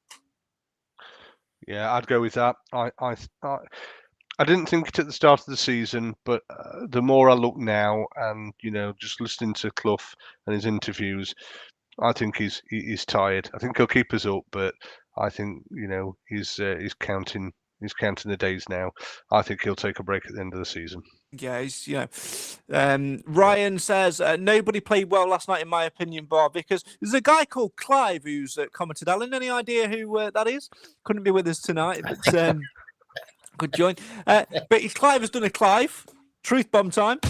Yeah, I'd go with that. I didn't think it at the start of the season, but the more I look now and, just listening to Clough and his interviews, I think he's tired. I think he'll keep us up, but I think he's counting the days now. I think he'll take a break at the end of the season. Yeah, Ryan says nobody played well last night, in my opinion, bar Vickers. There's a guy called Clive who's commented. Alan, any idea who that is? Couldn't be with us tonight, but could join. But Clive has done a Clive. Truth bomb time.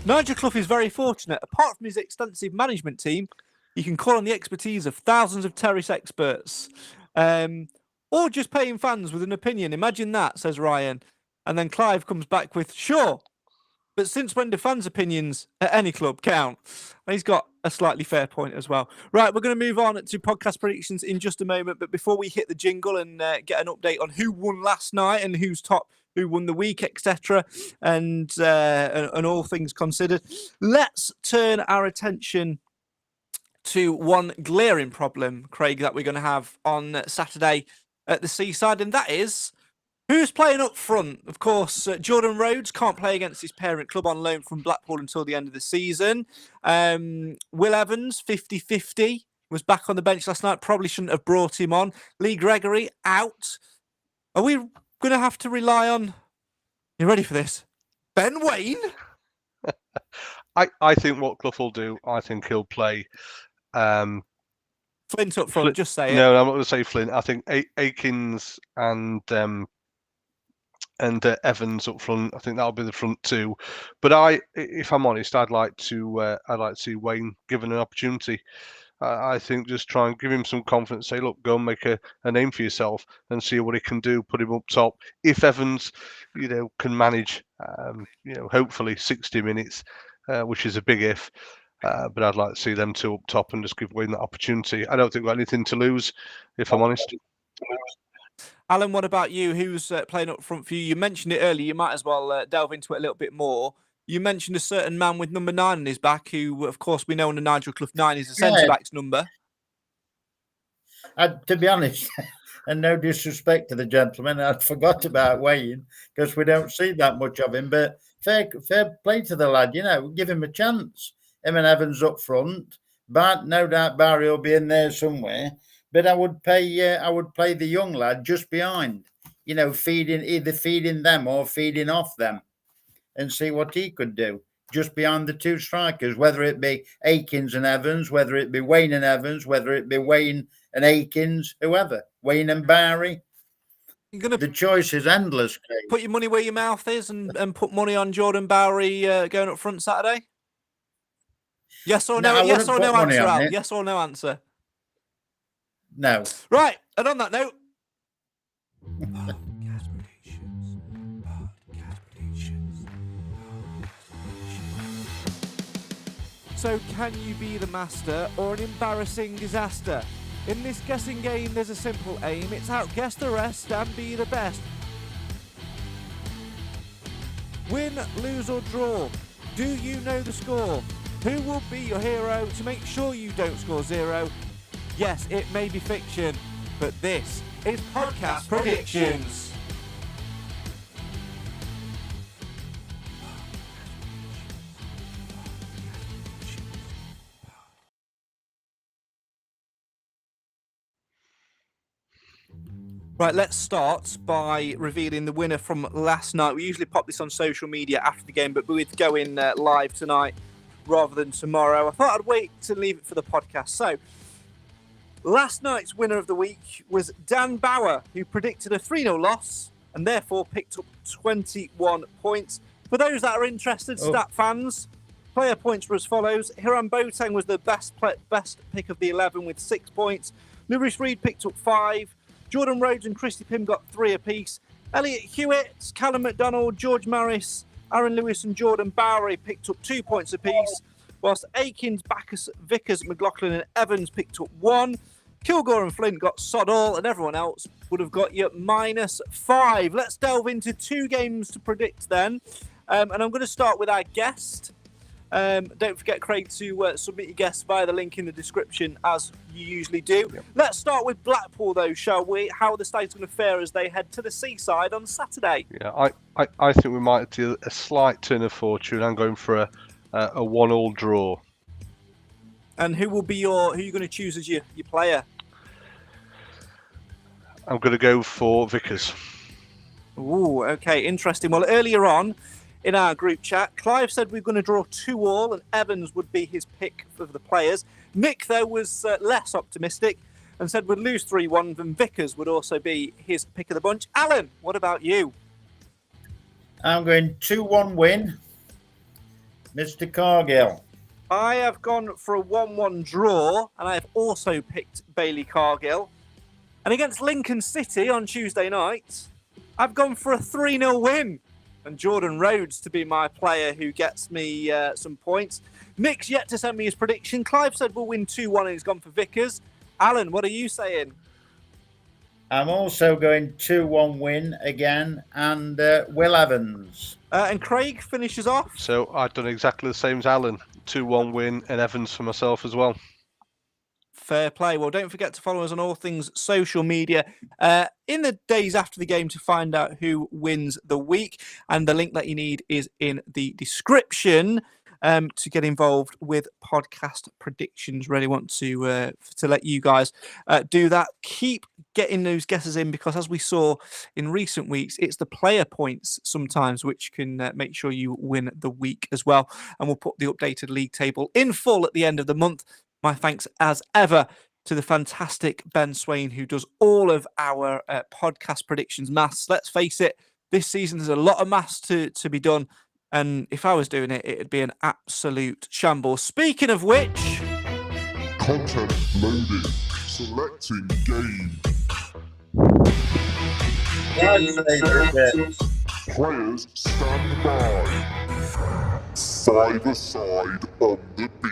Nigel Clough is very fortunate. Apart from his extensive management team, he can call on the expertise of thousands of terrace experts. Or just paying fans with an opinion. Imagine that, says Ryan. And then Clive comes back with, sure, but since when do fans' opinions at any club count? And he's got a slightly fair point as well. Right, we're going to move on to podcast predictions in just a moment. But before we hit the jingle and get an update on who won last night and who's top, who won the week, etc., and all things considered, let's turn our attention to one glaring problem, Craig, that we're going to have on Saturday at the Seaside, and that is who's playing up front. Of course, Jordan Rhodes can't play against his parent club on loan from Blackpool until the end of the season. Will Evans, 50-50, was back on the bench last night. Probably shouldn't have brought him on. Lee Gregory out. Are we going to have to rely on, you ready for this, Ben Waine? I think what Clough will do, I think he'll play Flint up front, just say it. No, I'm not going to say Flint. I think Akins and Evans up front. I think that'll be the front two. But if I'm honest, I'd like to see Wayne given an opportunity. I think just try and give him some confidence. Say, look, go and make a name for yourself and see what he can do. Put him up top. If Evans, can manage, hopefully 60 minutes, which is a big if. But I'd like to see them two up top and just give Wayne that opportunity. I don't think we've got anything to lose, if I'm honest. Alan, what about you? Who's playing up front for you? You mentioned it earlier. You might as well delve into it a little bit more. You mentioned a certain man with number 9 on his back, who, of course, we know under Nigel Clough 9 is a centre-back's number. To be honest, and no disrespect to the gentleman, I forgot about Wayne because we don't see that much of him. But fair play to the lad, give him a chance. Him and Evans up front, but no doubt Barry will be in there somewhere. But I would play the young lad just behind, either feeding them or feeding off them, and see what he could do just behind the two strikers. Whether it be Akins and Evans, whether it be Wayne and Evans, whether it be Wayne and Akins, whoever, Wayne and Barry. The choice is endless. Craig. Put your money where your mouth is, and put money on Jordan Bowery going up front Saturday. Yes or no? Yes or no answer, Al? Yes or no answer? No. Right, and on that note. So can you be the master or an embarrassing disaster? In this guessing game, there's a simple aim. It's outguess the rest and be the best. Win, lose or draw. Do you know the score? Who will be your hero to make sure you don't score 0? Yes, it may be fiction, but this is Podcast Predictions. Right, let's start by revealing the winner from last night. We usually pop this on social media after the game, but we're going live tonight rather than tomorrow. I thought I'd wait to leave it for the podcast. So, last night's winner of the week was Dan Bauer, who predicted a 3-0 loss and therefore picked up 21 points. For those that are interested, stat fans, player points were as follows. Hiram Boateng was the best pick of the 11 with 6 points. Lewis Reed picked up 5. Jordan Rhodes and Christy Pym got 3 apiece. Elliot Hewitt, Callum McDonald, George Maris, Aaron Lewis and Jordan Bowery picked up 2 points apiece, whilst Akins, Backus, Vickers, McLaughlin and Evans picked up 1. Kilgore and Flint got sod all, and everyone else would have got you -5. Let's delve into 2 games to predict then. And I'm going to start with our guest. Don't forget, Craig, to submit your guests via the link in the description, as you usually do. Yep. Let's start with Blackpool, though, shall we? How are the Stags going to fare as they head to the Seaside on Saturday? Yeah, I think we might do a slight turn of fortune. I'm going for a 1-1 draw. And who are you going to choose as your player? I'm going to go for Vickers. Ooh, okay, interesting. Well, earlier on in our group chat, Clive said we're going to draw 2-2 and Evans would be his pick for the players. Nick, though, was less optimistic and said we'd lose 3-1 and Vickers would also be his pick of the bunch. Alan, what about you? I'm going 2-1 win. Mr. Cargill. I have gone for a 1-1 draw, and I have also picked Bailey Cargill. And against Lincoln City on Tuesday night, I've gone for a 3-0 win. And Jordan Rhodes to be my player who gets me some points. Nick's yet to send me his prediction. Clive said we'll win 2-1 and he's gone for Vickers. Alan, what are you saying? I'm also going 2-1 win again, and Will Evans. And Craig finishes off. So I've done exactly the same as Alan. 2-1 win and Evans for myself as well. Fair play. Well, don't forget to follow us on all things social media in the days after the game to find out who wins the week. And the link that you need is in the description to get involved with podcast predictions. Really want to let you guys do that. Keep getting those guesses in, because as we saw in recent weeks, it's the player points sometimes which can make sure you win the week as well. And we'll put the updated league table in full at the end of the month. My thanks as ever to the fantastic Ben Swain, who does all of our podcast predictions maths. Let's face it, this season there's a lot of maths to be done. And if I was doing it, it'd be an absolute shambles. Speaking of which... Content loading. Selecting game. Players stand by. 5-a-side on the beach.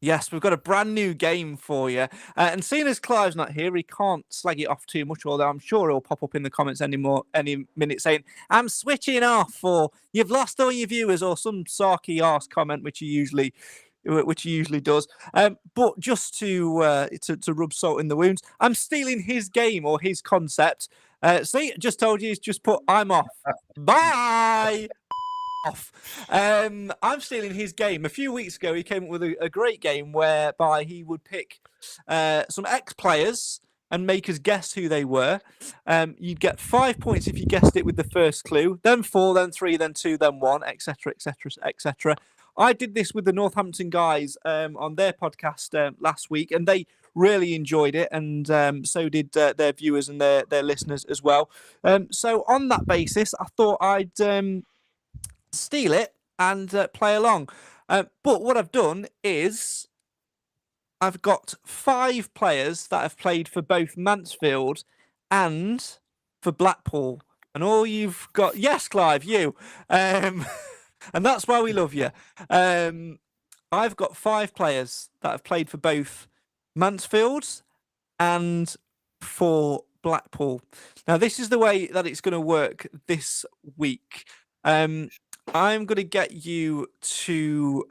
Yes, we've got a brand new game for you. And seeing as Clive's not here, he can't slag it off too much, although I'm sure he'll pop up in the comments any minute saying, I'm switching off, or you've lost all your viewers, or some sarky arse comment, which he usually does. But just to rub salt in the wounds, I'm stealing his game or his concept. See, just told you, he's just put, I'm off. Bye! Off. I'm stealing his game. A few weeks ago, he came up with a great game whereby he would pick some ex-players and make us guess who they were. You'd get 5 points if you guessed it with the first clue, then 4, then 3, then 2, then 1, etc., etc., etc. I did this with the Northampton guys on their podcast last week, and they really enjoyed it, and so did their viewers and their listeners as well. So on that basis, I thought I'd steal it and play along. But what I've done is I've got 5 players that have played for both Mansfield and for Blackpool. And all you've got... Yes, Clive, you. And that's why we love you. I've got 5 players that have played for both Mansfield and for Blackpool. Now, this is the way that it's going to work this week. I'm going to get you to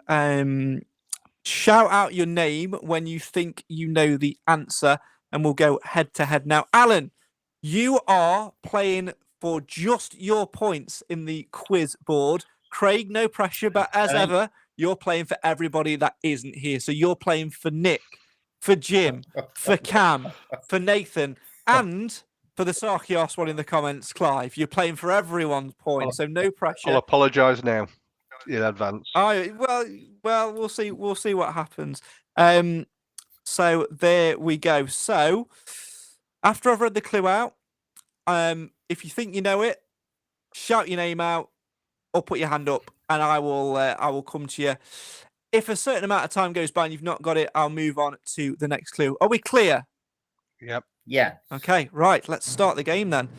shout out your name when you think you know the answer, and we'll go head to head. Now, Alan, you are playing for just your points in the quiz board. Craig, no pressure, but as ever, you're playing for everybody that isn't here. So you're playing for Nick, for Jim, for Cam, for Nathan, and for the sarky one in the comments, Clive. You're playing for everyone's points, so no pressure. I'll apologise now in advance. Well, we'll see. We'll see what happens. So there we go. So after I've read the clue out, if you think you know it, shout your name out or put your hand up, and I will come to you. If a certain amount of time goes by and you've not got it, I'll move on to the next clue. Are we clear? Yep. Yeah. Okay, right. Let's start the game then.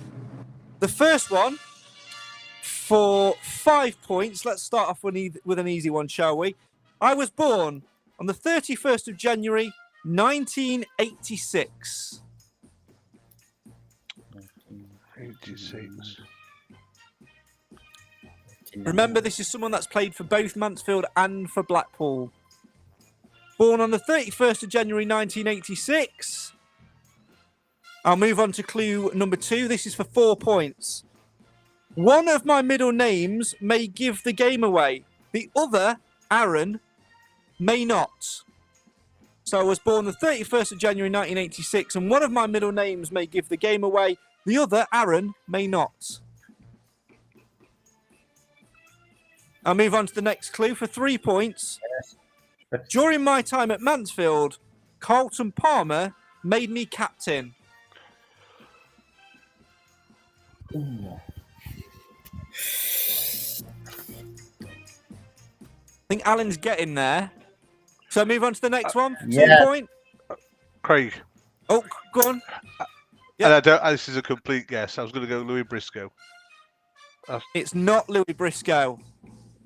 The first one for 5 points. Let's start off with an easy one, shall we? I was born on the 31st of January, 1986. 86. Remember, this is someone that's played for both Mansfield and for Blackpool. Born on the 31st of January, 1986. I'll move on to clue number 2. This is for 4 points. One of my middle names may give the game away. The other, Aaron, may not. So I was born the 31st of January 1986, and one of my middle names may give the game away. The other, Aaron, may not. I'll move on to the next clue for 3 points. During my time at Mansfield, Carlton Palmer made me captain. think Alan's getting there. So move on to the next one. 2 Yeah. point. Craig. Oh, go on. And I don't. This is a complete guess. I was going to go Louis Briscoe. It's not Louis Briscoe.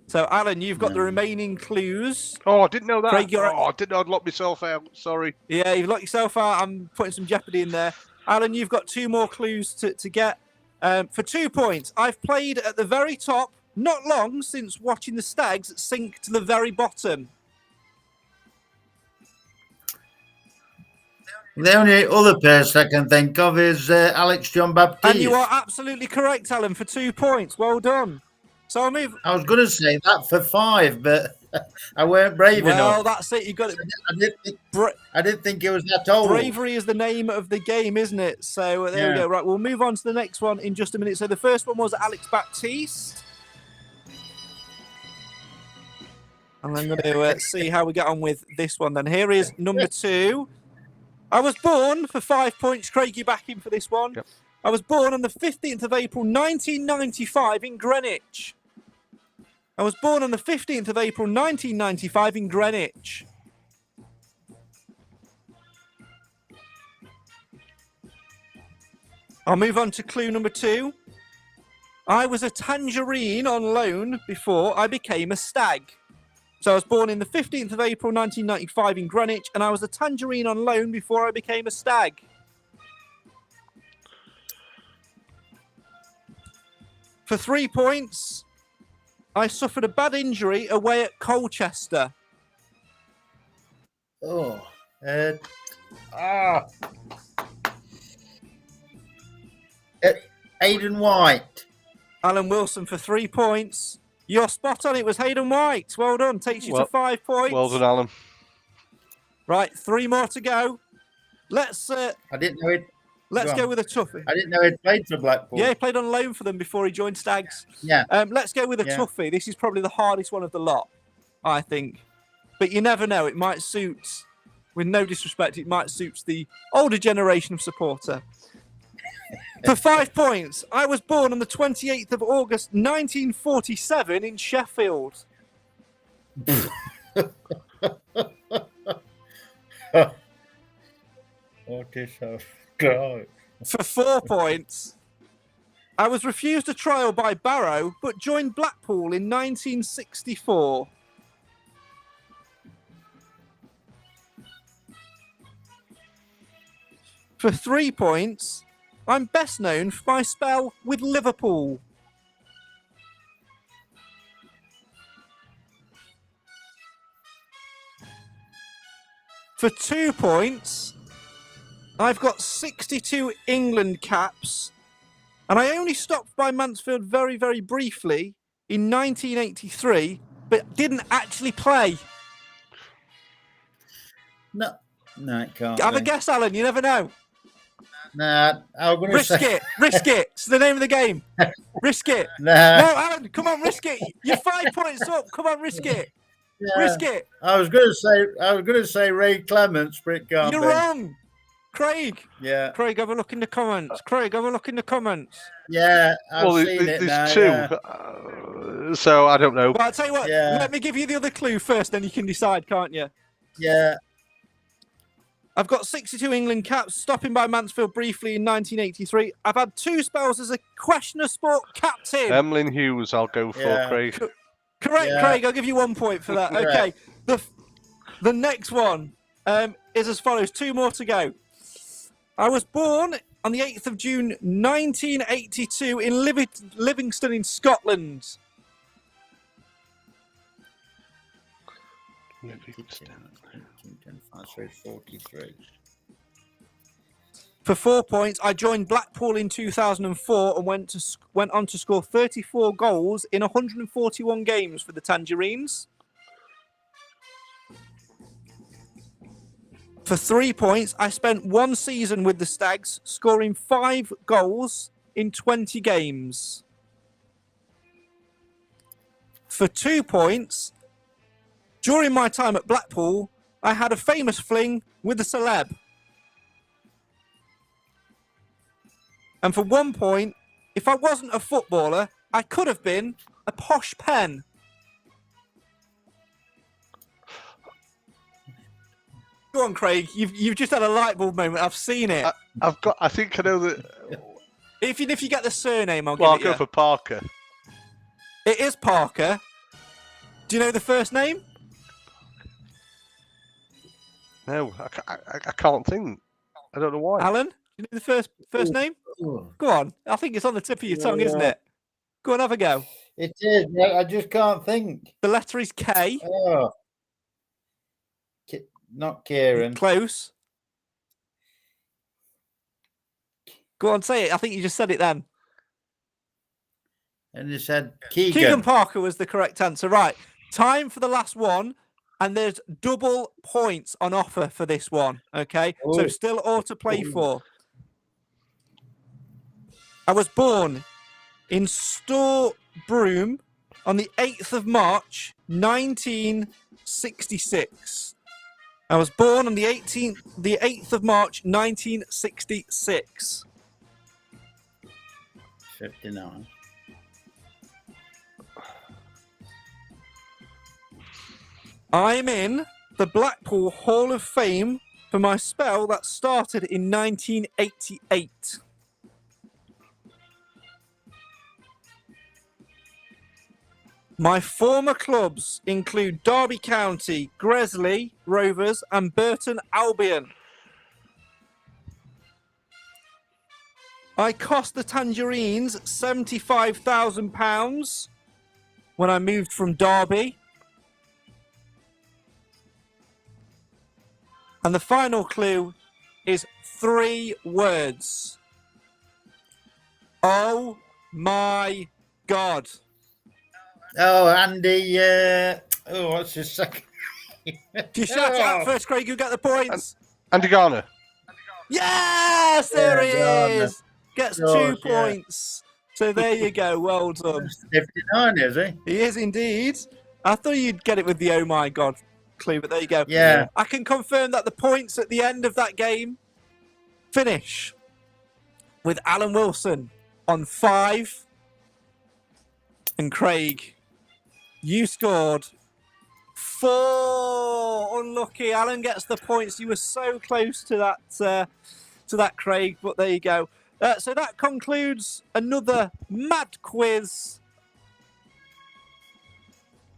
So, Alan, you've got the remaining clues. Oh, I didn't know that. Craig, I didn't know I'd locked myself out. Sorry. Yeah, you've locked yourself out. I'm putting some jeopardy in there. Alan, you've got 2 more clues to get. For 2 points, I've played at the very top, not long since watching the Stags sink to the very bottom. The only other person I can think of is Alex John Baptiste. And you are absolutely correct, Alan, for 2 points. Well done. So I'll move. I was going to say that for 5, but I weren't brave enough. Well, that's it. You got it. I didn't think it was that old. Bravery is the name of the game, isn't it? So there we go. Right, we'll move on to the next one in just a minute. So the first one was Alex Baptiste. And I'm going to see how we get on with this one then. Here is number 2. I was born, for 5 points, Craig, you back in for this one. Yep. I was born on the 15th of April, 1995 in Greenwich. I was born on the 15th of April, 1995 in Greenwich. I'll move on to clue number 2. I was a tangerine on loan before I became a stag. So I was born in the 15th of April, 1995 in Greenwich, and I was a tangerine on loan before I became a stag. For 3 points, I suffered a bad injury away at Colchester. Aidan White. Alan Wilson for 3 points. You're spot on. It was Hayden White. Well done. Takes you to 5 points. Well done, Alan. Right, 3 more to go. Let's. I didn't know it. Let's go with a toughie. I didn't know he'd played for Blackpool. Yeah, he played on loan for them before he joined Stags. Yeah. Let's go with a toughie. This is probably the hardest one of the lot, I think. But you never know. It might suit, with no disrespect, it might suit the older generation of supporter. For 5 points, I was born on the 28th of August, 1947 in Sheffield. What is so God? For 4 points, I was refused a trial by Barrow, but joined Blackpool in 1964. For 3 points, I'm best known for my spell with Liverpool. For 2 points, I've got 62 England caps, and I only stopped by Mansfield very, very briefly in 1983, but didn't actually play. No, it can't. Have be. a guess, Alan. You never know. Nah, I'm going to Risk say. it. Risk it. It's the name of the game. Risk it. Nah. No, Alan, come on, risk it. You're 5 points up. Come on, risk it. Yeah. Risk it. I was going to say Ray Clements, but it can't You're be. wrong. Craig. Yeah. Craig, have a look in the comments. Craig, have a look in the comments. Yeah, I've seen it there's now. 2. Yeah. So I don't know. Well, I'll tell you what. Yeah. Let me give you the other clue first, then you can decide, can't you? Yeah. I've got 62 England caps, stopping by Mansfield briefly in 1983. I've had 2 spells as a Questioner Sport captain. Emlyn Hughes, I'll go for, Yeah. Craig. Correct, Yeah. Craig. I'll give you 1 point for that. Okay. The next one is as follows. 2 more to go. I was born on the 8th of June, 1982 in Livingston in Scotland. That's 43. For 4 points, I joined Blackpool in 2004 and went on to score 34 goals in 141 games for the Tangerines. For 3 points, I spent 1 season with the Stags, scoring 5 goals in 20 games. For 2 points, during my time at Blackpool, I had a famous fling with a celeb. And for 1 point, if I wasn't a footballer, I could have been a posh pen. Go on, Craig. You've just had a light bulb moment. I've seen it. I think I know that. If you get the surname, I'll Well, I'll give it go you. for Parker. It is Parker. Do you know the first name? No, I can't think. I don't know why. Alan? Do you know the first name? Ooh. Go on. I think it's on the tip of your tongue, isn't Yeah. it? Go on, have a go. It is. I just can't think. The letter is K. Oh. Not Kieran. Close. Go on, say it. I think you just said it then. And you said Keegan. Keegan Parker was the correct answer. Right. Time for the last one. And there's double points on offer for this one. Okay. So Ooh. still all to play for. I was born in Storebroom on the 8th of March, 1966. I was born on the 8th of March, 1966. 59. I'm in the Blackpool Hall of Fame for my spell that started in 1988. My former clubs include Derby County, Gresley Rovers, and Burton Albion. I cost the Tangerines £75,000 when I moved from Derby. And the final clue is 3 words. Oh my God. Oh, Andy. What's his second? Do you shout it out first, Craig? You get the points. Andy Garner. Yes, there he Garner. is. Gets George, 2 points. So there you go. Well done. 59, is he? He is indeed. I thought you'd get it with the oh my God clue, but there you go. Yeah. I can confirm that the points at the end of that game finish with Alan Wilson on 5 and Craig, you scored 4. Unlucky. Alan gets the points. You were so close to that, Craig, but there you go. So that concludes another mad quiz.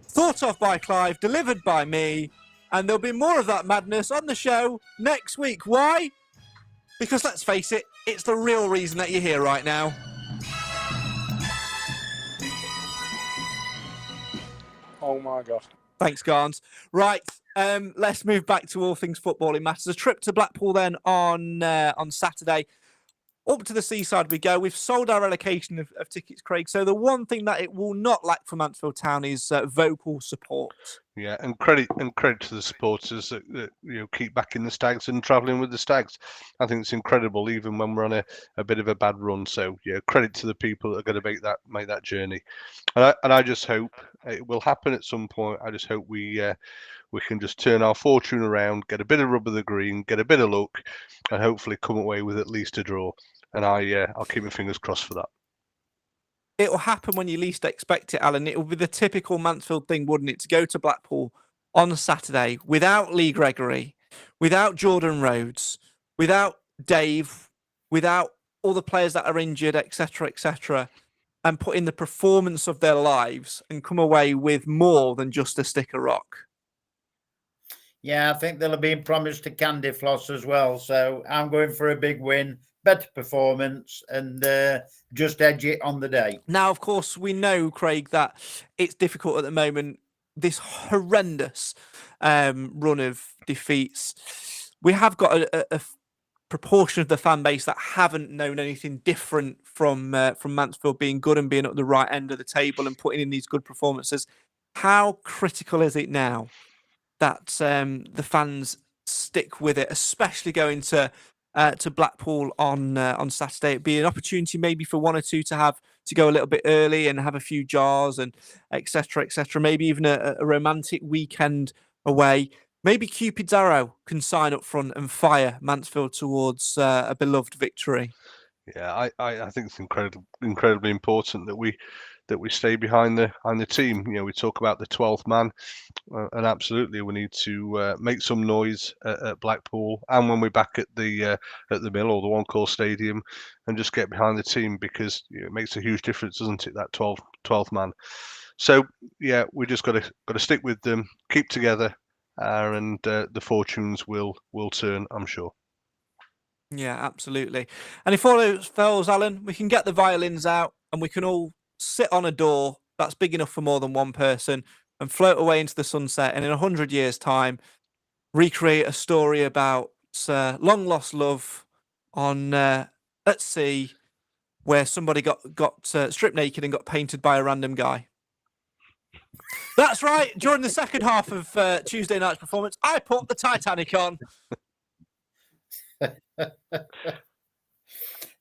Thought of by Clive, delivered by me, and there'll be more of that madness on the show next week. Why? Because let's face it, it's the real reason that you're here right now. Oh my God. Thanks, Garns. Right, let's move back to all things footballing matters. A trip to Blackpool then on Saturday. Up to the seaside we go. We've sold our allocation of tickets, Craig. So the one thing that it will not lack for Mansfield Town is vocal support. Yeah, and credit to the supporters that keep backing the Stags and travelling with the Stags. I think it's incredible, even when we're on a bit of a bad run. So yeah, credit to the people that are going to make that journey. And I just hope it will happen at some point. I just hope we can just turn our fortune around, get a bit of rub of the green, get a bit of luck, and hopefully come away with at least a draw. And I'll keep my fingers crossed for that. It'll happen when you least expect it, Alan. It will be the typical Mansfield thing, wouldn't it, to go to Blackpool on a Saturday without Lee Gregory, without Jordan Rhodes, without Dave, without all the players that are injured, etc., and put in the performance of their lives and come away with more than just a stick of rock. Yeah, I think they'll have been promised a candy floss as well. So I'm going for a big win, better performance, and just edge it on the day. Now, of course, we know, Craig, that it's difficult at the moment. This horrendous run of defeats. We have got a proportion of the fan base that haven't known anything different from Mansfield being good and being at the right end of the table and putting in these good performances. How critical is it now that the fans stick with it, especially going to Blackpool on Saturday? It'd be an opportunity maybe for one or two to go a little bit early and have a few jars and etc. Maybe even a romantic weekend away. Maybe Cupid's arrow can sign up front and fire Mansfield towards a beloved victory. Yeah, I think it's incredibly important that we that we stay behind the team. We talk about the 12th man, and absolutely we need to make some noise at Blackpool, and when we're back at the Mill or the One Call Stadium, and just get behind the team, because it makes a huge difference, doesn't it? That 12th man. So yeah, we just got to stick with them, keep together, and the fortunes will turn, I'm sure. Yeah, absolutely. And if all else fails, Alan, we can get the violins out and we can all sit on a door that's big enough for more than one person and float away into the sunset, and in 100 years' time, recreate a story about long lost love on at sea, where somebody got stripped naked and got painted by a random guy. That's right. During the second half of Tuesday night's performance, I put the Titanic on.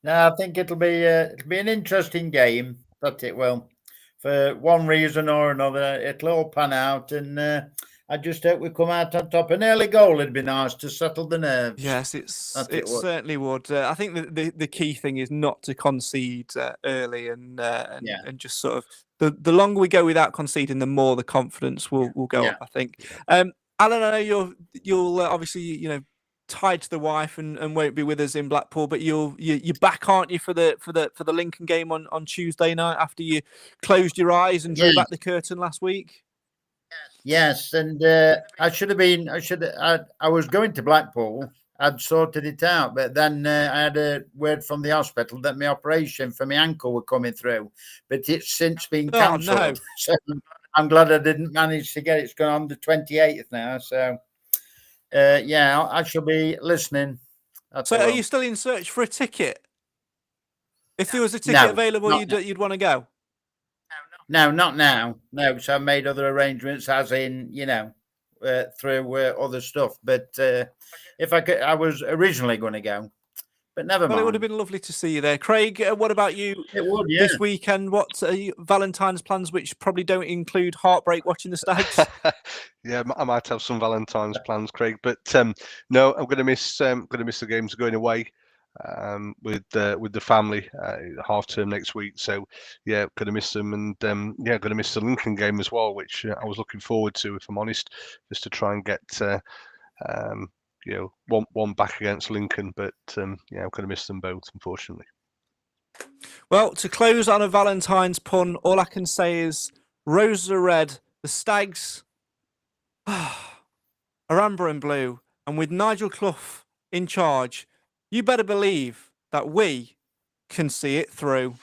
No, I think it'll be an interesting game. But it will, for one reason or another, it'll all pan out, and I just hope we come out on top. An early goal would be nice to settle the nerves. Yes, it certainly would. I think the key thing is not to concede early, and just sort of the longer we go without conceding, the more the confidence will go up, I think. Alan, I know you'll obviously tied to the wife and won't be with us in Blackpool, but you're back, aren't you, for the Lincoln game on Tuesday night, after you closed your eyes and drew back the curtain last week? Yes, and I was going to Blackpool. I'd sorted it out, but then I had a word from the hospital that my operation for my ankle were coming through, but it's since been cancelled. No. So I'm glad I didn't manage to get it. It's gone on the 28th now, so I shall be listening. So are you still in search for a ticket? If there was a ticket available, you'd want to go? No, not now. No, so I made other arrangements, as in, through other stuff. But if I could, I was originally going to go, but never mind. Well, it would have been lovely to see you there. Craig, what about you? It would, this weekend? What are your Valentine's plans, which probably don't include heartbreak watching the Stags? Yeah, I might have some Valentine's plans, Craig, but no, I'm going to miss the games going away with the family, half term next week. So yeah, going to miss them, and going to miss the Lincoln game as well, which I was looking forward to, if I'm honest, just to try and get one back against Lincoln. But I'm going to miss them both, unfortunately. Well, to close on a Valentine's pun, all I can say is roses are red, the Stags are amber and blue, and with Nigel Clough in charge, you better believe that we can see it through.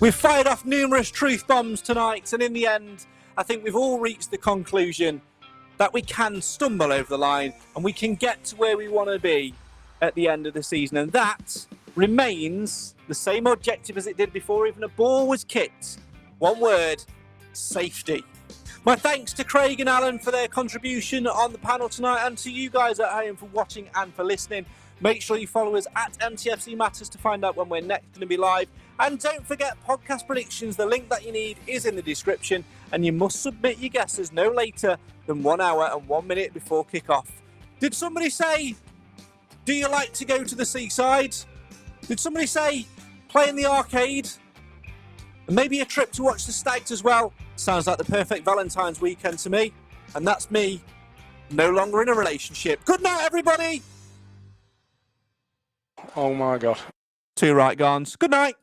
We've fired off numerous truth bombs tonight, and in the end, I think we've all reached the conclusion that we can stumble over the line and we can get to where we want to be at the end of the season, and that remains the same objective as it did before even a ball was kicked. One word: safety. My thanks to Craig and Alan for their contribution on the panel tonight, and to you guys at home for watching and for listening. Make sure you follow us at MTFC Matters to find out when we're next going to be live. And don't forget podcast predictions. The link that you need is in the description, and you must submit your guesses no later than 1 hour and 1 minute before kick-off. Did somebody say, do you like to go to the seaside? Did somebody say play in the arcade? And maybe a trip to watch the Stags as well? Sounds like the perfect Valentine's weekend to me. And that's me, no longer in a relationship. Good night, everybody. Oh my God. 2 right, Gons. Good night.